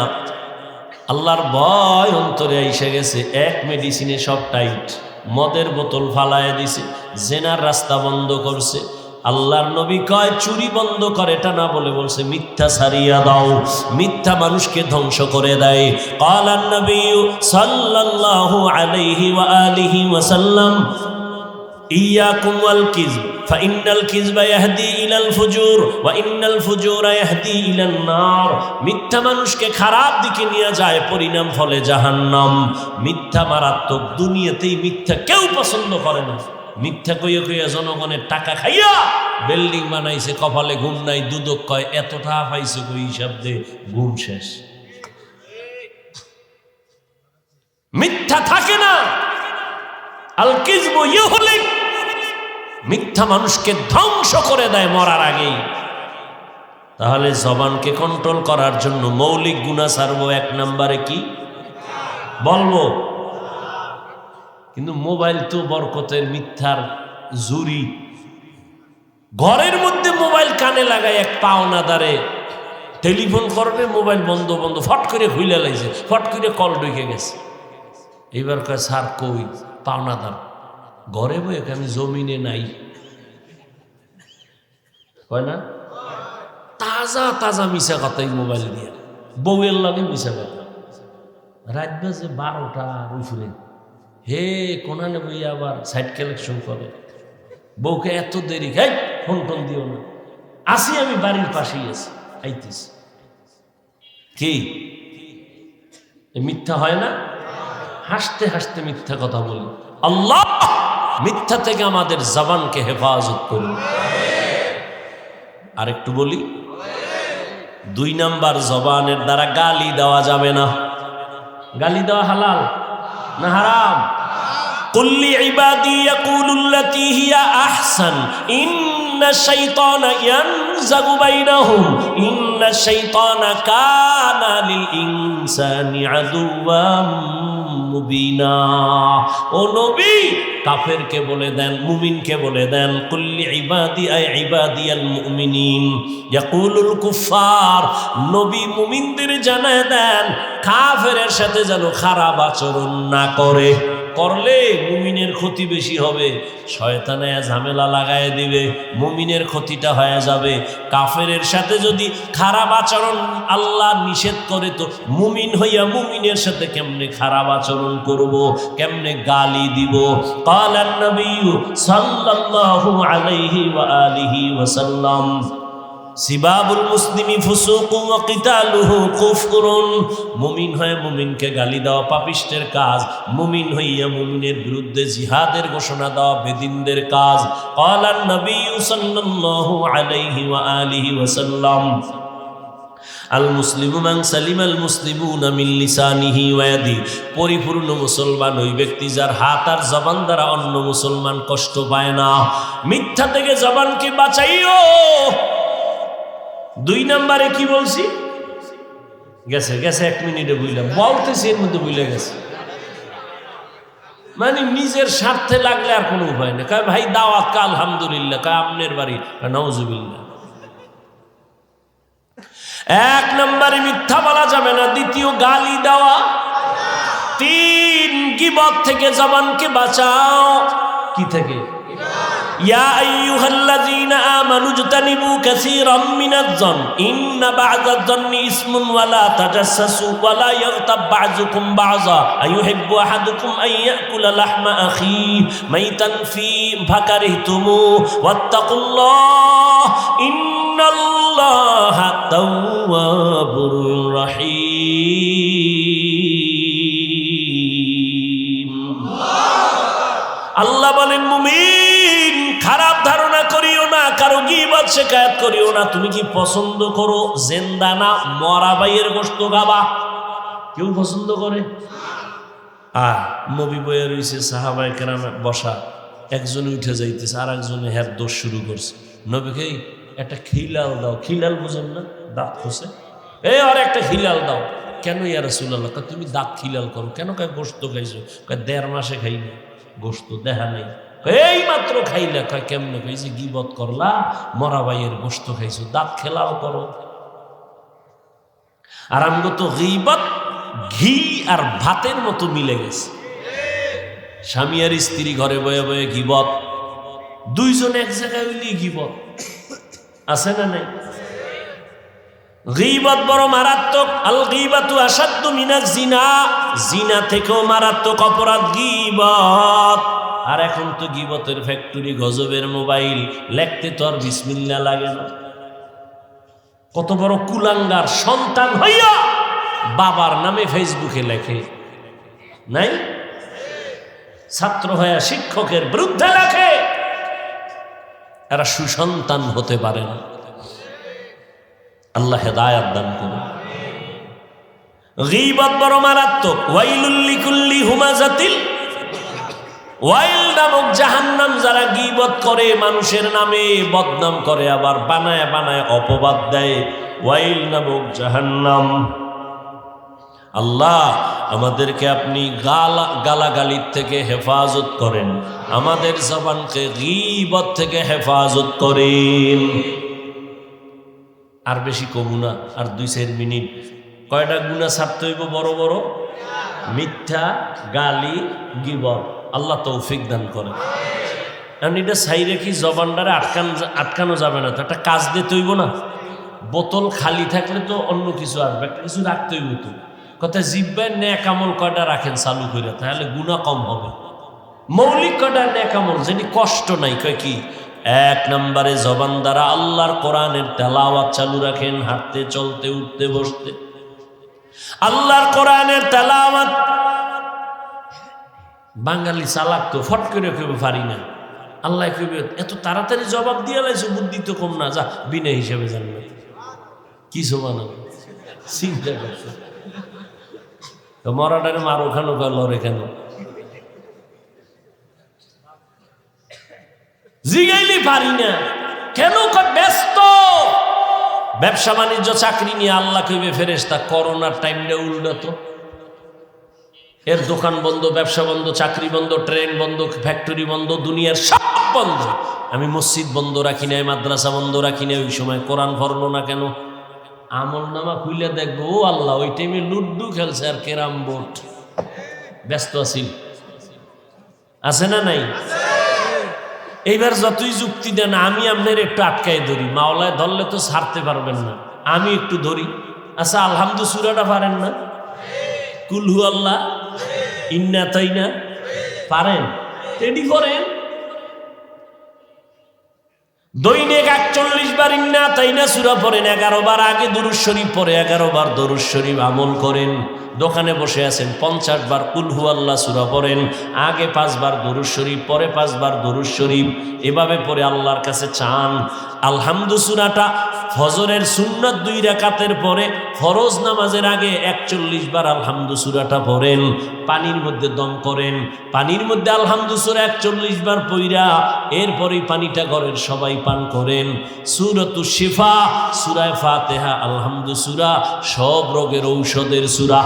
আল্লাহর ভয় অন্তরে এসে গেছে, এক মেডিসিনে সব টাইট। মদের বোতল ফালায় দিছে, জেনার রাস্তা বন্ধ করছে। আল্লাহর নবী কয় চুরি বন্ধ করে, এটা না বলে বলছে মিথ্যা ছাড়িয়া দাও, মিথ্যা মানুষকে ধ্বংস করে দেয়। ক্বালান নবী সাল্লাল্লাহু আলাইহি ওয়া আলিহি ওয়াসাল্লাম ইয়াকুম ওয়াল কিযব ফাইন্নাল কিযবা ইয়াহদি ইলাল ফুজুর ওয়া ইন্নাল ফুজুরা ইয়াহদি ইলান নার। মিথ্যা মানুষকে খারাপ দিকে নিয়ে যায়, পরিণাম ফলে জাহান্নাম। মিথ্যা মারাত্মক, দুনিয়াতেই মিথ্যা কেউ পছন্দ করে না। মিথ্যা কইয়া কইয়া জনগণের টাকা খাইয়া বিল্ডিং বানাইছে, কপালে ঘুম নাই, দুদক কয় এত টাকা পাইছে কই, হিসাব দে, ঘুম শেষ। মিথ্যা থাকে না, আল কিযবু ইউহলিক, মিথ্যা মানুষকে ধ্বংস করে দেয় মরার আগেই। তাহলে জবানকে কন্ট্রোল করার জন্য মৌলিক গুনাহ ছাড়বো, 1 নম্বরে কি বলবো? কিন্তু মোবাইল তো বরকতের, মিথ্যার জুরি। ঘরের মধ্যে মোবাইল কানে লাগায় এক পাওনাদারে টেলিফোন করবে, মোবাইল বন্ধ বন্ধ, ফট করে খুইলা লাগছে, ফট করে কল ঢুকে গেছে। এইবার কয় স্যার কই? পাওনাদার ঘরে বই, আমি জমিনে নাই। কয় না, তাজা তাজা মিশা কথাই মোবাইল দিয়ে, বউয়ের লাগে মিশা কথা। রাত বাজে 12টা উপরে, হে কোনানে বই আবার সাইড কালেকশন করে। বউকে এত দেরি, হ্যাঁ ফোন টোন দিও না, আসি আমি বাড়ির পাশেই আছি, আইতেছি। কি মিথ্যা হয় না? হাসতে হাসতে মিথ্যা কথা বলি। আল্লাহ মিথ্যা থেকে আমাদের জবানকে হেফাজত করুন। আর একটু বলি, 2 নাম্বার, জবানের দ্বারা গালি দেওয়া যাবে না। গালি দেওয়া হালাল না হারাম? কুল লিইবাদি ইয়াকুলুল্লাতী হিয়া আহসান ইন্নাশ শাইতানা ইয়ানজাগু বাইনাহুম ইন্নাশ শাইতানা কানা লিল ইনসানি আদুওয়াম মুবিনা। ও নবী, কাফেরকে বলে দেন, মুমিনকে বলে দেন, কুল্লি ইবাদি আই ইবাদিয়াল মুমিনিন ইয়াকুলুল কুফার। নবী মুমিনদের জানায় দেন কাফেরের সাথে যেন খারাপ আচরণ না করে। করলে মুমিনের ক্ষতি বেশি হবে, শয়তানে ঝামেলা লাগায় দিবে, মুমিনের ক্ষতিটা হয়ে যাবে। কাফেরের সাথে যদি খারাপ আচরণ আল্লাহ নিষেধ করে, তো মুমিন হইয়া মুমিনের সাথে কেমনে খারাপ আচরণ করব, কেমনে গালি দিব? ক্বালান নবী সাল্লাল্লাহু আলাইহি ওয়া আলিহি ওয়াসাল্লাম, সিবাবুল মুসলিমি ফুসুকুন ওয়া কিতালুহু কুফরুন। মুমিন হয়ে মুমিনকে গালি দেওয়া পাপিষ্টের কাজ, মুমিন হইয়া মুমিনের বিরুদ্ধে জিহাদের ঘোষণা দেওয়া বেদিনদের কাজ। ক্বালান নবী সাল্লাল্লাহু আলাইহি ওয়া আলিহি ওয়াসাল্লাম, আল মুসলিমু মান সালিমাল মুসলিমুনা মিন লিসানিহি ওয়া ইয়াদিহি। পরিপূর্ণ মুসলমান ওই ব্যক্তি যার হাত আর জবান দ্বারা অন্য মুসলমান কষ্ট পায় না। মিথ্যা থেকে জবানকে বাঁচাইও। 2 নম্বরে কি বলছি? গেছে 1 মিনিটে বুঝলাম, বলতেছি এর মধ্যে বুঝলে গেছে। মানে নিজের স্বার্থে লাগলে আর কোনো উপায় নেই। কয় ভাই দাওয়াত, কা আলহামদুলিল্লাহ, কয় আমনের বাড়ি, নাউজুবিল্লাহ। 1 নম্বরে মিথ্যা বলা যাবে না। 2 গালি দেওয়া। 3 গীবত থেকে জবানকে বাঁচাও। কি থেকে? ইয়া আইয়ুহাল্লাযীনা আমানু ইজতানিবু কাসীরাম মিনাজ-যন ইন্না বা'দাজ-যন্নি ইসমুন ওয়া লা তাজাসসাসু ওয়া লা ইয়াগতাব বা'যুকুম বা'যা আইয়ুহিব্বু আহাদুকুম আন ইয়াকুলা লাহমা আখিহি মাইতান ফাকারিহতুমু ওয়াত্তাকুল্লাহ ইন্নাল্লাহা তাওয়াবুর রাহিম। আল্লাহ বলেন, মুমিন খারাপ ধারণা করিও না, কারো গীবত শিকায়াত করিও না। তুমি কি পছন্দ করো জিন্দা না মরা ভাইয়ের গোশত খাবা? কেউ পছন্দ করে? নবী বইয়া রইছে, সাহাবায়ে কেরাম বসা, একজন উঠে যাইতেছে, আর একজনে হের দোষ শুরু করছে। নবীকে একটা খিলাল দাও। খিলাল বুঝেন না? দাঁত খসে, আর একটা খিলাল দাও। কেন ইয়া রাসূলুল্লাহ? তুমি দাঁত খিলাল করো কেন? কয় গোশত খাইছো। কয় 1.5 মাসে খাই না, গোশত দেখা নেই। এই মাত্র খাইলা। কয় কেমনে? কইছে গীবত করলা, মরা ভাইয়ের গোশত খাইছো, দাঁত খেলাও করো। আর আমগো তো গীবত ঘি আর ভাতের মতো মিলে গেছে। স্বামী আর স্ত্রী ঘরে বয়ে বয়ে গীবত, 2 জন এক জায়গায় হইলেই গীবত। আছে না নাই? গীবত বড় মারাত্মক। আল গীবাতু আশাদ্দু মিনাজ জিনা। জিনা থেকেও মারাত্মক অপরাধ গীবত। আর এখন তো গীবতের ফ্যাক্টরি, গজবের মোবাইল, লেখতে তো আর বিসমিল্লাহ লাগে না। কত বড় কুলাঙ্গার সন্তান হইয়া বাবার নামে ফেসবুকে লেখে, নাই? ছাত্র হইয়া শিক্ষকের বিরুদ্ধে লেখে। এরা সুসন্তান হতে পারে না। আল্লাহ হেদায়েত দান করুন। গীবত বড় মারাত্মক। ওয়াইলুল লিকুল্লি হুমাযাতিল, ওয়াইল নামক জাহান্নাম। যারা গীবত করে, মানুষের নামে বদনাম করে, আবার বানায় বানায় অপবাদ দেয়, ওয়াইল নামক জাহান্নাম। আল্লাহ আমাদেরকে আপনি গালাগালির থেকে হেফাজত করেন, আমাদের জবানকে গীবত থেকে হেফাজত করেন। আর বেশি কমু না, আর 2-4 মিনিট। কয়টা গুনাহ ছাড়তে হইব? বড় বড় মিথ্যা, গালি, গীবত। আল্লাহ তৌফিক দান করে। কারণ এটা সাইরে কি জবানটারে আটকানো যাবে না তো, একটা কাজ দিতে হইব না। বোতল খালি থাকলে তো অন্য কিছু আসবে, একটা কিছু রাখতে হইব। তো কথা জিব্বায় নেক আমল কয়টা রাখেন চালু করে, তাহলে গুনাহ কম হবে। মৌলিক কয়টা নেক আমল যেটি কষ্ট নাই। কয় কি? 1 নম্বরে জবান দ্বারা আল্লাহর কোরআনের তেলাওয়াত চালু রাখেন, হাঁটতে চলতে উঠতে বসতে আল্লাহর কোরআনের তেলাওয়াত। বাঙালি চালাক তো, ফট করে কেউ পারি না। আল্লাহ কেবে এত তাড়াতাড়ি জবাব দিয়ে লাইছো, বুদ্ধি তো কম না, যা বিনা হিসেবে জানবে কি জবান চিন্তা করছে। তো মরাটারে মারো কেন, লড়ে কেন? জিগাইলি পারি না কেন? ব্যস্ত, ব্যবসা বাণিজ্য চাকরি নিয়ে। আল্লাহ কইবে ফেরেশতা, করোনার টাইমটা উল্টো। এর দোকান বন্ধ, ব্যবসা বন্ধ, চাকরি বন্ধ, ট্রেন বন্ধ, ফ্যাক্টরি বন্ধ, দুনিয়ার সব বন্ধ। আমি মসজিদ বন্ধ রাখি নাই, মাদ্রাসা বন্ধ রাখি নাই। ওই সময় কোরআন পড়লো না কেন? আমল নামা খুলে দেখবো, ও আল্লাহ ওই টাইমে লুড্ডু খেলছে আর ক্যারাম বোর্ড, ব্যস্ত আছি। আছে না নাই? এইবার যতই যুক্তি দেন আমি আপনার একটু আটকাই ধরি, মাওলায় ধরলে তো ছাড়তে পারবেন না, আমি একটু ধরি। আচ্ছা আলহামদু সূরাটা পারেন না? কুল হু আল্লাহ, ইন্না তাইনা পারেন? রেডি করেন। দৈনিক ৪১ বার ইন্না তাইনা সূরা পড়েন, ১১ বার আগে দুরূদ শরীফ পড়ে ১১ বার দরুদ শরীফ আমল করেন। দোকানে বসে আছেন ৫০ বার কুল হু আল্লাহ সূরা পড়েন, আগে ৫ বার দরুদ শরীফ, পরে ৫ বার দরুদ শরীফ, এভাবে পড়ে আল্লাহর কাছে চান। আলহামদু সূরাটা ফজরের সুন্নাত ২ রাকাতের পরে ফরজ নামাজের আগে ৪১ বার আলহামদু সূরাটা পড়েন, পানির মধ্যে দম করেন, পানির মধ্যে আলহামদু সূরা ৪১ বার পইরা এরপরেই পানিটা ঘরের সবাই পান করেন। সূরাতুশ শিফা, সূরা ফাতিহা, আলহামদু সূরা সব রোগের ঔষধের সূরা।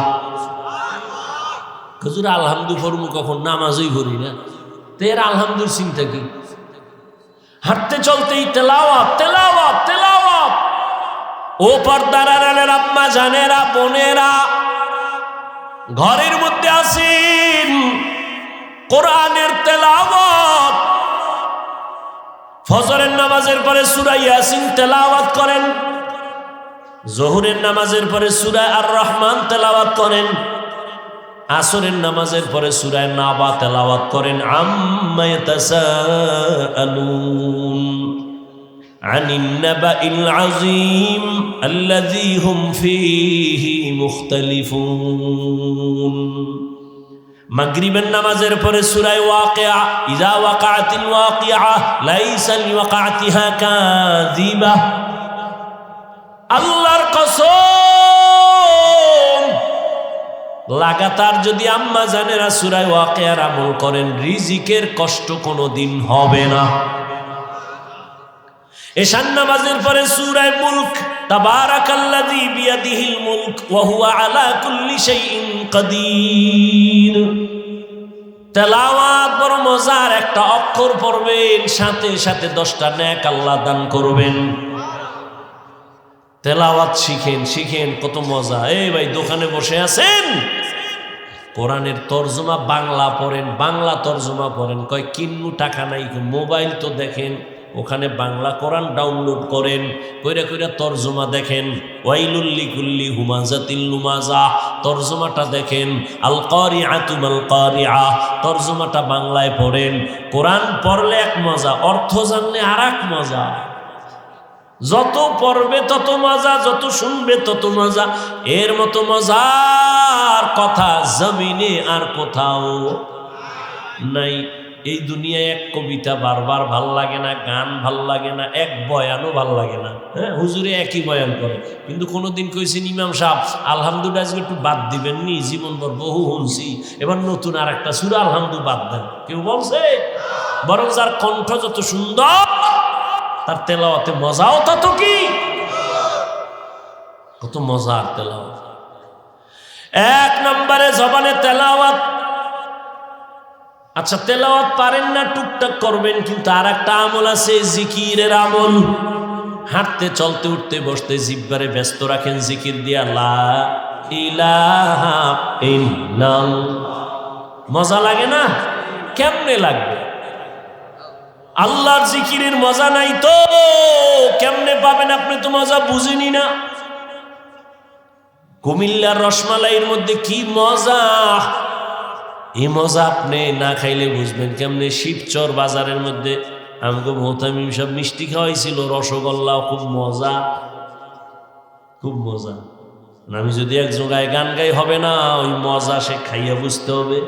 হুজুর আলহামদু ফরমু কখন? নামাজই পড়ি না, তো এর আলহামদুর চিন্তা কি? হাঁটতে চলতেই তেলাওয়াত তেলাওয়াত তেলাওয়াত। ও পর্দার আড়ালের আম্মা জানেরা, বোনেরা, ঘরের মধ্যে আছেন, কোরআনের তেলাওয়াত ফজরের নামাজের পরে সূরা ইয়াসিন তেলাওয়াত করেন, যোহরের নামাজের পরে সূরা আর রহমান তেলাওয়াত করেন, আসরের নামাজের পরে সূরা নাবা তেলাওয়াত করেন। আম্মা ইয়াতাসাআলুন আনিন নাবাইল আযীম আল্লাযী হুম ফীহি মুখতালিফুন। মাগরিবের নামাজের পরে সূরা ওয়াকিয়া, ইযা ওয়াকাআতিল ওয়াকিয়া লাইসা লিওয়াকাতিহা কাযিবা। আল্লাহর কসম, লাগাতার যদি আম্মা জানেরা সূরা ওয়াকিয়ার আমল করেন, রিজিকের কষ্ট কোনোদিন হবে না। এশার নামাজের পরে সূরা মুলক, তাবারাকাল্লাযী বিয়াদিহিল মুলক ওয়া হুয়া আলা কুল্লি শাইইন কাদির। তেলাওয়াত বড় মজার, একটা অক্ষর পড়বেন সাথে সাথে 10টা নেক আল্লাহ দান করবেন। তেলাওয়াত শিখেন, শিখেন, কত মজা। এই ভাই দোকানে বসে আছেন, কোরআনের তরজমা বাংলা পড়েন, বাংলা তরজমা পড়েন। কয় কিন্নু টাকা নাই, মোবাইল তো দেখেন, ওখানে বাংলা কোরআন ডাউনলোড করেন, কইরা কইরা তরজমা দেখেন। ওয়াইলুল লিকুল্লি হুমাজাতিল লুমাজা তরজমাটা দেখেন। আল কারিআতু মাল কারিআ তরজমাটা বাংলায় পড়েন। কোরআন পড়লে এক মজা, অর্থ জানলে আর এক মজা। যত পড়বে তত মজা, যত শুনবে তত মজা। এর মতো মজার কথা জমিনে আর কোথাও নাই। এই দুনিয়ায় এক কবিতা বারবার ভাল লাগে না, গান ভাল লাগে না, এক বয়ানও ভাল লাগে না। হ্যাঁ, হুজুরে একই বয়ান করে, কিন্তু কোনোদিন কইছেন ইমাম সাহেব আলহামদুলিল্লাহ আজকে একটু বাদ দিবেন নি, জীবনভর বহু শুনছি, এবার নতুন আর একটা সূরা আলহামদু বাদ দেন। কেউ বলছে? বরং যার কণ্ঠ যত সুন্দর তার তেলাওয়াতে মজাও তত কি, কত মজার তেলাওয়াত। এক নম্বরে জবানে তেলাওয়াত। আচ্ছা, তেলাওয়াত পারেন না, টুকটাক করবেন, কিন্তু আর একটা আমল আছে, জিকিরের আমল। হাঁটতে চলতে উঠতে বসতে জিহ্বারে ব্যস্ত রাখেন জিকির দিয়া, লা ইলাহা ইল্লাল্লাহ। মজা লাগে না? কেমনে লাগবে? আল্লাহর জিকিরের মজা নাই তো কেমনে পাবেন? আপনি তো মজা বুঝেনি না। কুমিল্লার রসমালাইয়ের মধ্যে কি মজা, এই মজা আপনি না খাইলে বুঝবেন কেমনে। শিবচর বাজারের মধ্যে আমাকে মোহতামিম সব মিষ্টি খাওয়াইছিল, রসগোল্লা, খুব মজা, খুব মজা। আমি যদি এক জায়গায় গান গাই হবে না, ওই মজা সে খাইয়া বুঝতে হবে।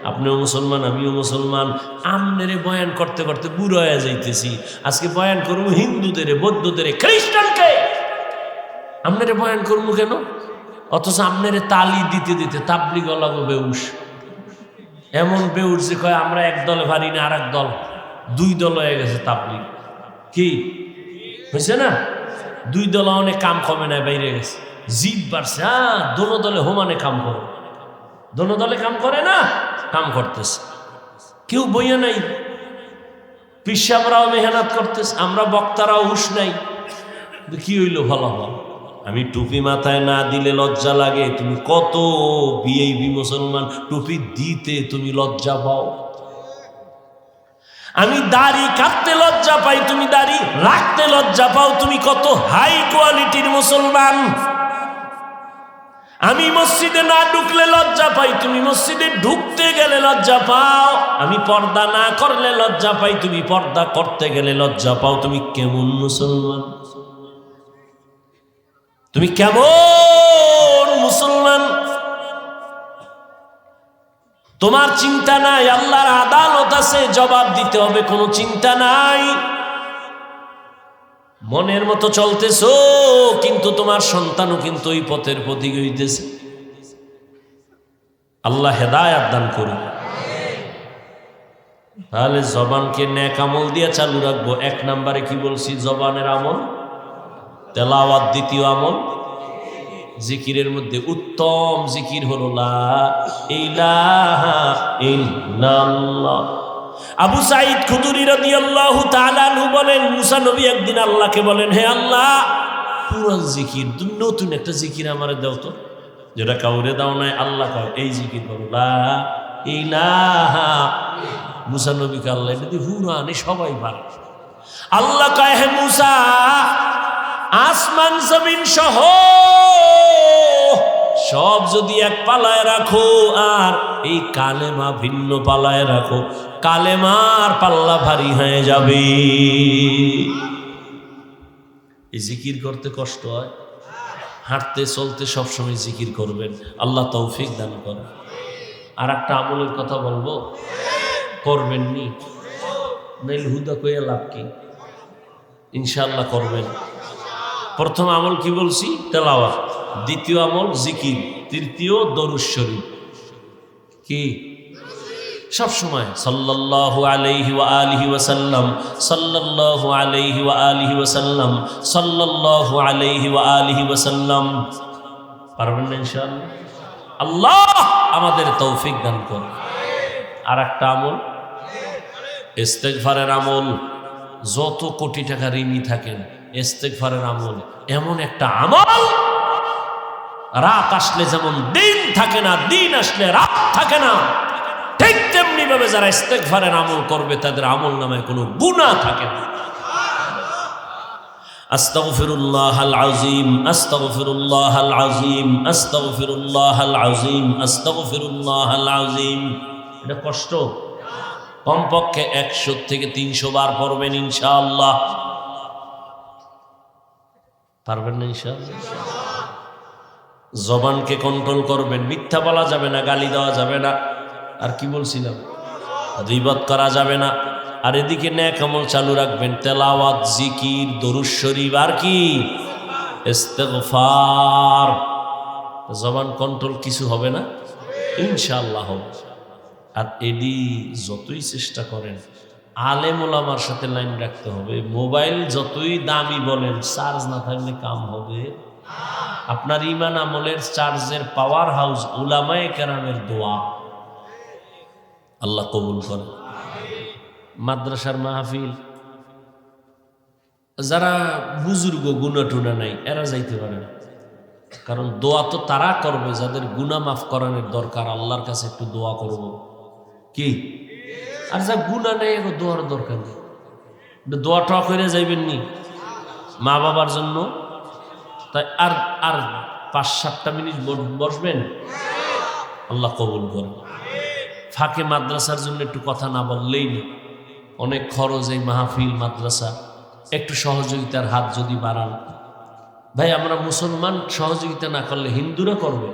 আপনিও মুসলমান, আমিও মুসলমান। আমনেরে বয়ান করতে করতে বুড়ো হয়ে যাইতেছি। আজকে বয়ান করবো হিন্দুদের, বৌদ্ধদের, খ্রিস্টানকে। আমনেরে বয়ান করবো কেন? অথচ আমনেরে তালি দিতে দিতে তাবলিগ লাগো বেউস, এমন বেউস যে কয় আমরা এক দলে পারি না, আর এক দল, 2 দল হয়ে গেছে তাবলিগ। কি হয়েছে না? 2 দল অনেক কাম কমে না, বাইরে গেছে, জিদ বাড়ছে। হ্যাঁ, দোনো দলে হোমানে কাম করে, দোনো দলে কাম করে না, কাম করতেছে। কেউ বইয়া নাই, পিসাবরাও মেহনত করতেছে, আমরা বক্তারাও হুশ নাই। কি হইল? ভালো ভালো। আমি টুপি মাথায় না দিলে লজ্জা লাগে। তুমি কত বিএবি মুসলমান, টুপি দিতে তুমি লজ্জা পাও। আমি দাড়ি কাটতে লজ্জা পাই, তুমি দাড়ি রাখতে লজ্জা পাও। তুমি কত হাই কোয়ালিটির মুসলমান। আমি মসজিদে না ঢুকলে লজ্জা পাই, তুমি মসজিদে ঢুকতে গেলে লজ্জা পাও। আমি পর্দা না করলে লজ্জা পাই, তুমি পর্দা করতে গেলে লজ্জা পাও। তুমি কেমন মুসলমান? তুমি কেমন মুসলমান? তোমার চিন্তা নাই, আল্লাহর আদালত আছে, জবাব দিতে হবে, কোনো চিন্তা নাই। মনের মতো চলতেছো, কিন্তু তোমার সন্তানও কিন্তু ওই পথের পথিক হইতেছে। আল্লাহ হেদায়েত দান করুন। তাহলে জবানকে নেক আমল দিয়ে চালু রাখবো। এক নম্বরে কি বলছি? জবানের আমল, তেলাওয়াত। দ্বিতীয় আমল জিকিরের মধ্যে উত্তম জিকির হলো লা ইলাহা ইল্লাল্লাহ। আবু সাঈদ খুদরি রাদিয়াল্লাহু তাআলা আনহু বলেন, মুসা নবী একদিন আল্লাহকে বলেন, হে আল্লাহ, পুরান জিকির, নতুন একটা জিকির আমারে দাও তো, যেটা কাউরে দাও নাই। আল্লাহ কয় এই জিকির করো, লা ইলাহা। মুসা নবীকে আল্লাহ এটা দিয়ে পুরান, সবাই পারে। আল্লাহ কয়, হে মুসা, আসমান জমিন সহ সব যদি এক পালায় রাখো আর এই কালেমা ভিন্ন পালায় রাখো, কালেমার পাল্লা ভারী হয়ে যাবে। এই জিকির করতে কষ্ট হয়, হাঁটতে চলতে সবসময় জিকির করবেন। আল্লাহ তৌফিক দান করেন। আর একটা আমলের কথা বলবো, করবেন নি নাইল হুদা কইয়া লাভ কি? ইনশাআল্লাহ করবেন। প্রথম আমল কি বলছি? তেলাওয়াত। দ্বিতীয় আমল জিকির। তৃতীয় দরুদ শরীফ। কি? সব সময় সাল্লাল্লাহু আলাইহি ওয়া আলিহি ওয়া সাল্লাম, সাল্লাল্লাহু আলাইহি ওয়া আলিহি ওয়া সাল্লাম, সাল্লাল্লাহু আলাইহি ওয়া আলিহি ওয়া সাল্লাম। পারবেন না ইনশাআল্লাহ? আল্লাহ আমাদের তৌফিক দান করুন। আর একটা আমল ইস্তেগফারের আমল। যত কোটি টাকা ঋণী থাকেন, ইস্তেগফারের আমল এমন একটা আমল, রাত আসলে যেমন দিন থাকে না, দিন আসলে রাত থাকে না, ঠিক তেমনি ভাবে যারা ইস্তেগফারের আমল করবে তাদের আমল নামায় কোনো গুনাহ থাকে না। আস্তাগফিরুল্লাহাল আযীম, আস্তাগফিরুল্লাহাল আযীম, আস্তাগফিরুল্লাহাল আযীম, আস্তাগফিরুল্লাহাল আযীম। এটা কষ্ট, কমপক্ষে 100 থেকে 300 বার পড়বেন ইনশাআল্লাহ। পারবেন না ইনশাআল্লাহ? জবানকে কন্ট্রোল করবেন, মিথ্যা বলা যাবে না, গালি দেওয়া যাবে না। আর কি বলছিলাম? গীবত করা যাবে না। আর এদিকে নেক আমল চালু রাখবেন, তেলাওয়াত, জিকির, দরুদ শরীফ, আর কি? ইস্তেগফার। জবান কন্ট্রোল কিছু হবে না ইনশাআল্লাহ হবে। আর এডি যতই চেষ্টা করেন আলেম ওলামার সাথে লাইন রাখতে হবে। মোবাইল যতই দামি বলেন, চার্জ না থাকলে কাম হবে? আপনার ঈমান আমলের চার্জের পাওয়ার হাউস উলামায়ে কেরামের দোয়া। আল্লাহ কবুল করে। মাদ্রাসার মাহফিল, যারা বুজুর্গ গুনাহ টুনা নাই এরা যাইতে পারে না, কারণ দোয়া তো তারা করবে যাদের গুনাহ মাফ করানোর দরকার। আল্লাহর কাছে একটু দোয়া করব কি? আর যা গুনাহ নেই এগো দোয়ার দরকার নেই। দোয়া টক করে যাইবেন নি মা বাবার জন্য, তাই আর আর 5-7টা মিনিট বসবেন, আল্লাহ কবুল করে। ফাঁকে মাদ্রাসার জন্য একটু কথা না বললেই না, অনেক খরচ এই মাহফিল মাদ্রাসা। একটু সহযোগিতার হাত যদি বাড়ান। ভাই আমরা মুসলমান, সহযোগিতা না করলে হিন্দুরা করবে।